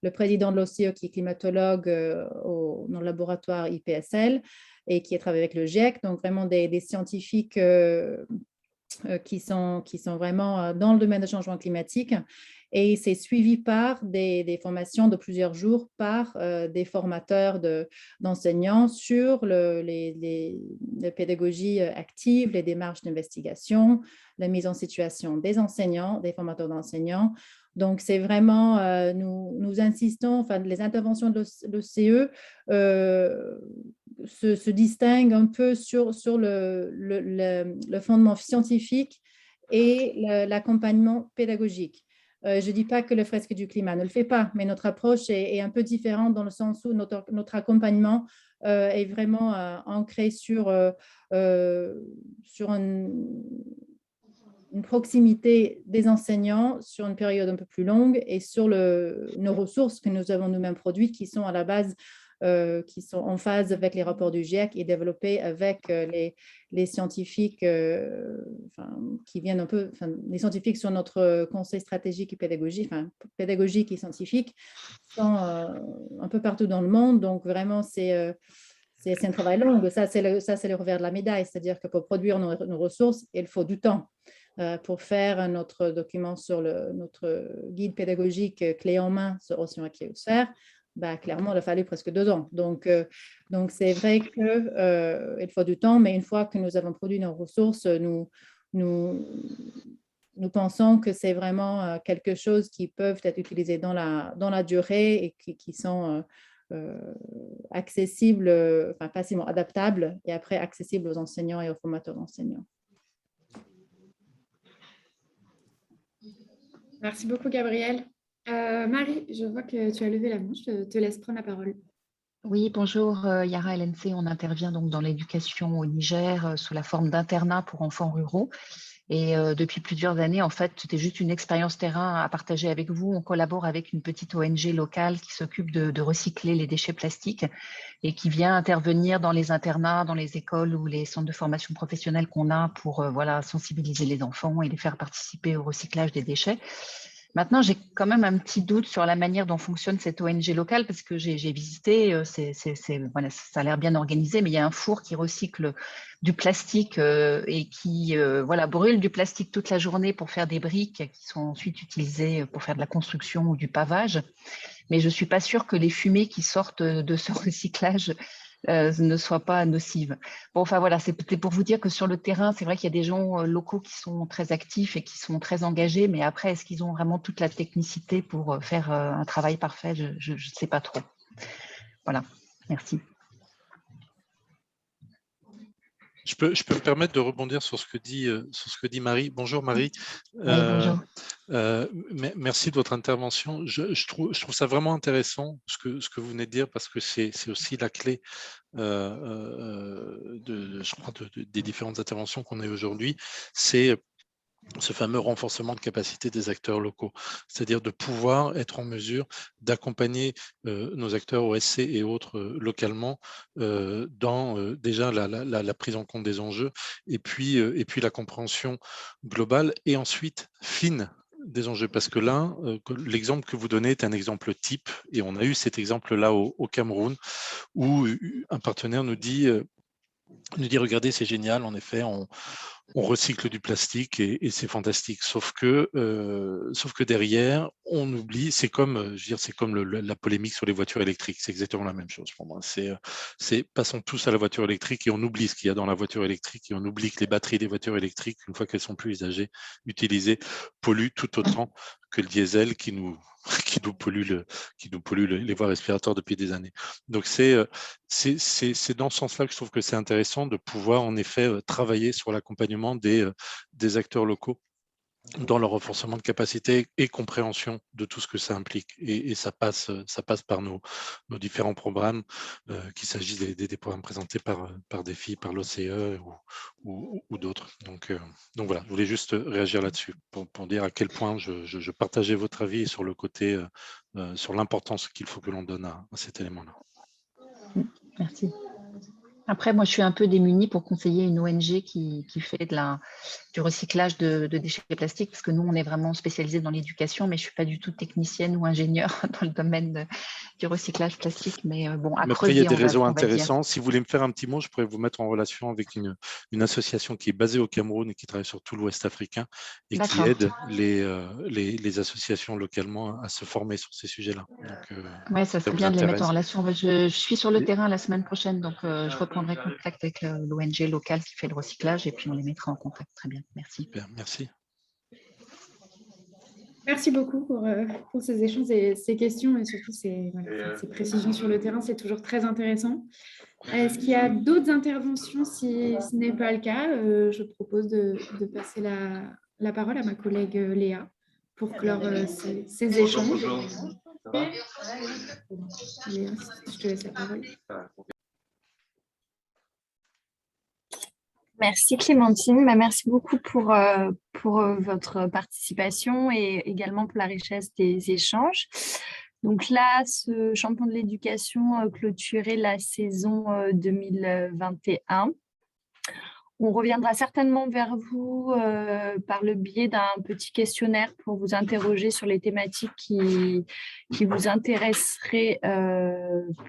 [SPEAKER 6] le président de l'OCE qui est climatologue dans le laboratoire IPSL et qui a travaillé avec le GIEC, donc vraiment des scientifiques qui sont vraiment dans le domaine du changement climatique. Et c'est suivi par des formations de plusieurs jours par des formateurs d'enseignants sur les pédagogies actives, les démarches d'investigation, la mise en situation des enseignants, des formateurs d'enseignants. Donc, c'est vraiment, nous insistons, enfin, les interventions de l'OCE se distinguent un peu sur le fondement scientifique et l'accompagnement pédagogique. Je ne dis pas que le fresque du climat ne le fait pas, mais notre approche est un peu différente dans le sens où notre accompagnement est vraiment ancré sur une proximité des enseignants sur une période un peu plus longue et sur nos ressources que nous avons nous-mêmes produites qui sont à la base qui sont en phase avec les rapports du GIEC et développés avec les scientifiques qui viennent un peu, les scientifiques sur notre conseil stratégique et pédagogique et scientifique sont un peu partout dans le monde. Donc, vraiment, c'est un travail long. Ça, c'est le revers de la médaille. C'est-à-dire que pour produire nos ressources, il faut du temps. Pour faire notre document sur notre guide pédagogique clé en main sur Océan et Cryosphère, clairement, il a fallu presque 2 ans. Donc c'est vrai qu'il faut du temps, mais une fois que nous avons produit nos ressources, nous nous pensons que c'est vraiment quelque chose qui peuvent être utilisés dans la durée et qui sont accessibles, enfin, facilement adaptables et après accessibles aux enseignants et aux formateurs d'enseignants.
[SPEAKER 2] Merci beaucoup, Gabrielle. Marie, je vois que tu as levé la main. Je te laisse prendre la parole.
[SPEAKER 10] Oui, bonjour, Yara LNC. On intervient donc dans l'éducation au Niger sous la forme d'internat pour enfants ruraux. Et depuis plusieurs années, en fait, c'était juste une expérience terrain à partager avec vous. On collabore avec une petite ONG locale qui s'occupe de recycler les déchets plastiques et qui vient intervenir dans les internats, dans les écoles ou les centres de formation professionnelle qu'on a pour voilà, sensibiliser les enfants et les faire participer au recyclage des déchets. Maintenant, j'ai quand même un petit doute sur la manière dont fonctionne cette ONG locale parce que j'ai visité, voilà, ça a l'air bien organisé, mais il y a un four qui recycle du plastique et qui voilà, brûle du plastique toute la journée pour faire des briques qui sont ensuite utilisées pour faire de la construction ou du pavage. Mais je ne suis pas sûre que les fumées qui sortent de ce recyclage ne soient pas nocives. Bon, enfin voilà, c'était pour vous dire que sur le terrain, c'est vrai qu'il y a des gens locaux qui sont très actifs et qui sont très engagés, mais après, est-ce qu'ils ont vraiment toute la technicité pour faire un travail parfait? Je ne sais pas trop. Voilà, merci.
[SPEAKER 5] Je peux me permettre de rebondir sur ce que dit Marie. Bonjour Marie.
[SPEAKER 10] Oui, bonjour.
[SPEAKER 5] Merci de votre intervention. Je trouve ça vraiment intéressant ce que vous venez de dire parce que c'est aussi la clé je crois, des différentes interventions qu'on a aujourd'hui. C'est ce fameux renforcement de capacité des acteurs locaux, c'est-à-dire de pouvoir être en mesure d'accompagner nos acteurs OSC et autres localement dans déjà la prise en compte des enjeux et puis la compréhension globale et ensuite fine des enjeux. Parce que là, l'exemple que vous donnez est un exemple type et on a eu cet exemple-là au Cameroun où un partenaire nous dit regardez, c'est génial, en effet, on recycle du plastique et c'est fantastique. Sauf que derrière, on oublie, c'est comme, c'est comme la polémique sur les voitures électriques. C'est exactement la même chose pour moi. C'est passons tous à la voiture électrique et on oublie ce qu'il y a dans la voiture électrique et on oublie que les batteries des voitures électriques, une fois qu'elles sont plus utilisées, polluent tout autant que le diesel qui nous pollue les voies respiratoires depuis des années. Donc c'est dans ce sens-là que je trouve que c'est intéressant de pouvoir en effet travailler sur l'accompagnement des acteurs locaux dans le renforcement de capacité et compréhension de tout ce que ça implique. Et ça passe par nos différents programmes, qu'il s'agisse des programmes présentés par DEFI, par l'OCE ou d'autres. Donc voilà, je voulais juste réagir là-dessus pour dire à quel point je partageais votre avis sur le côté, sur l'importance qu'il faut que l'on donne à cet élément-là.
[SPEAKER 10] Merci. Après, moi, je suis un peu démunie pour conseiller une ONG qui fait du recyclage de déchets plastiques, parce que nous, on est vraiment spécialisés dans l'éducation, mais je ne suis pas du tout technicienne ou ingénieure dans le domaine du recyclage plastique. Mais bon, à creuser,
[SPEAKER 5] il y a des réseaux
[SPEAKER 10] on va dire.
[SPEAKER 5] intéressants. Si vous voulez me faire un petit mot, je pourrais vous mettre en relation avec une association qui est basée au Cameroun et qui travaille sur tout l'Ouest africain et qui aide les associations localement à se former sur ces sujets-là.
[SPEAKER 10] Oui, ça serait bien de les mettre en relation. Je suis sur le terrain la semaine prochaine, donc je reprendrai contact avec l'ONG locale qui fait le recyclage et puis on les mettra en contact. Très bien, merci.
[SPEAKER 5] Super, merci.
[SPEAKER 2] Merci beaucoup pour ces échanges et ces questions et surtout ces précisions sur le terrain. C'est toujours très intéressant. Est-ce qu'il y a d'autres interventions? Si ce n'est pas le cas, je propose de passer la parole à ma collègue Léa pour clore ces échanges. Léa, je te laisse la parole.
[SPEAKER 1] Merci Clémentine, merci beaucoup pour votre participation et également pour la richesse des échanges. Donc là, ce champion de l'éducation clôturait la saison 2021. On reviendra certainement vers vous par le biais d'un petit questionnaire pour vous interroger sur les thématiques qui vous intéresseraient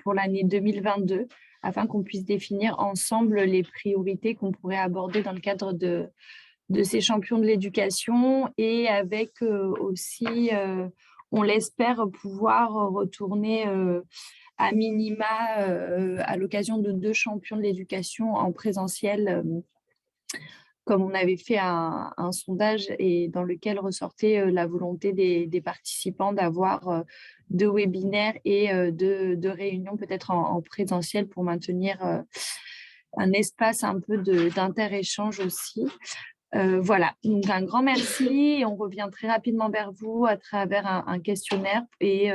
[SPEAKER 1] pour l'année 2022. Afin qu'on puisse définir ensemble les priorités qu'on pourrait aborder dans le cadre de ces champions de l'éducation et avec aussi, on l'espère, pouvoir retourner à minima à l'occasion de 2 champions de l'éducation en présentiel comme on avait fait un sondage et dans lequel ressortait la volonté des participants d'avoir 2 webinaires et 2 réunions peut-être en présentiel pour maintenir un espace un peu d'inter-échange aussi. Voilà, donc un grand merci et on revient très rapidement vers vous à travers un questionnaire et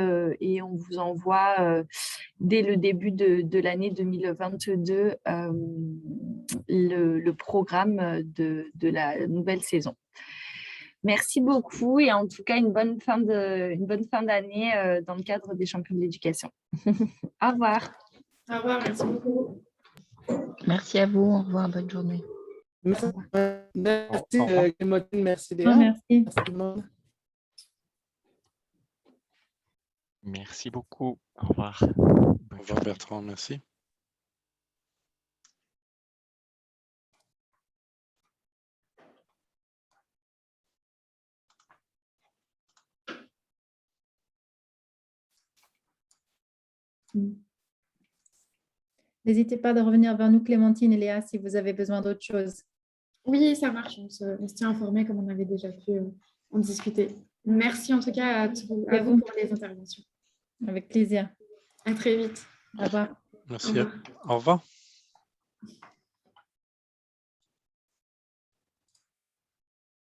[SPEAKER 1] on vous envoie dès le début de l'année 2022 le programme de la nouvelle saison. Merci beaucoup et en tout cas une bonne fin d'année dans le cadre des champions de l'éducation. Au revoir.
[SPEAKER 2] Au revoir, merci beaucoup.
[SPEAKER 10] Merci à vous. Au revoir. Bonne journée.
[SPEAKER 3] Merci,
[SPEAKER 5] Au revoir.
[SPEAKER 3] Clémentine, merci Léa.
[SPEAKER 6] Merci.
[SPEAKER 3] Merci tout le monde.
[SPEAKER 7] Merci beaucoup. Au revoir.
[SPEAKER 5] Au revoir Bertrand, merci.
[SPEAKER 6] N'hésitez pas de revenir vers nous, Clémentine et Léa, si vous avez besoin d'autre chose.
[SPEAKER 2] Oui, ça marche. On se tient informé comme on avait déjà pu en discuter. Merci en tout cas à vous pour les interventions.
[SPEAKER 6] Avec plaisir.
[SPEAKER 2] À très vite.
[SPEAKER 6] Au revoir.
[SPEAKER 5] Merci. Au revoir.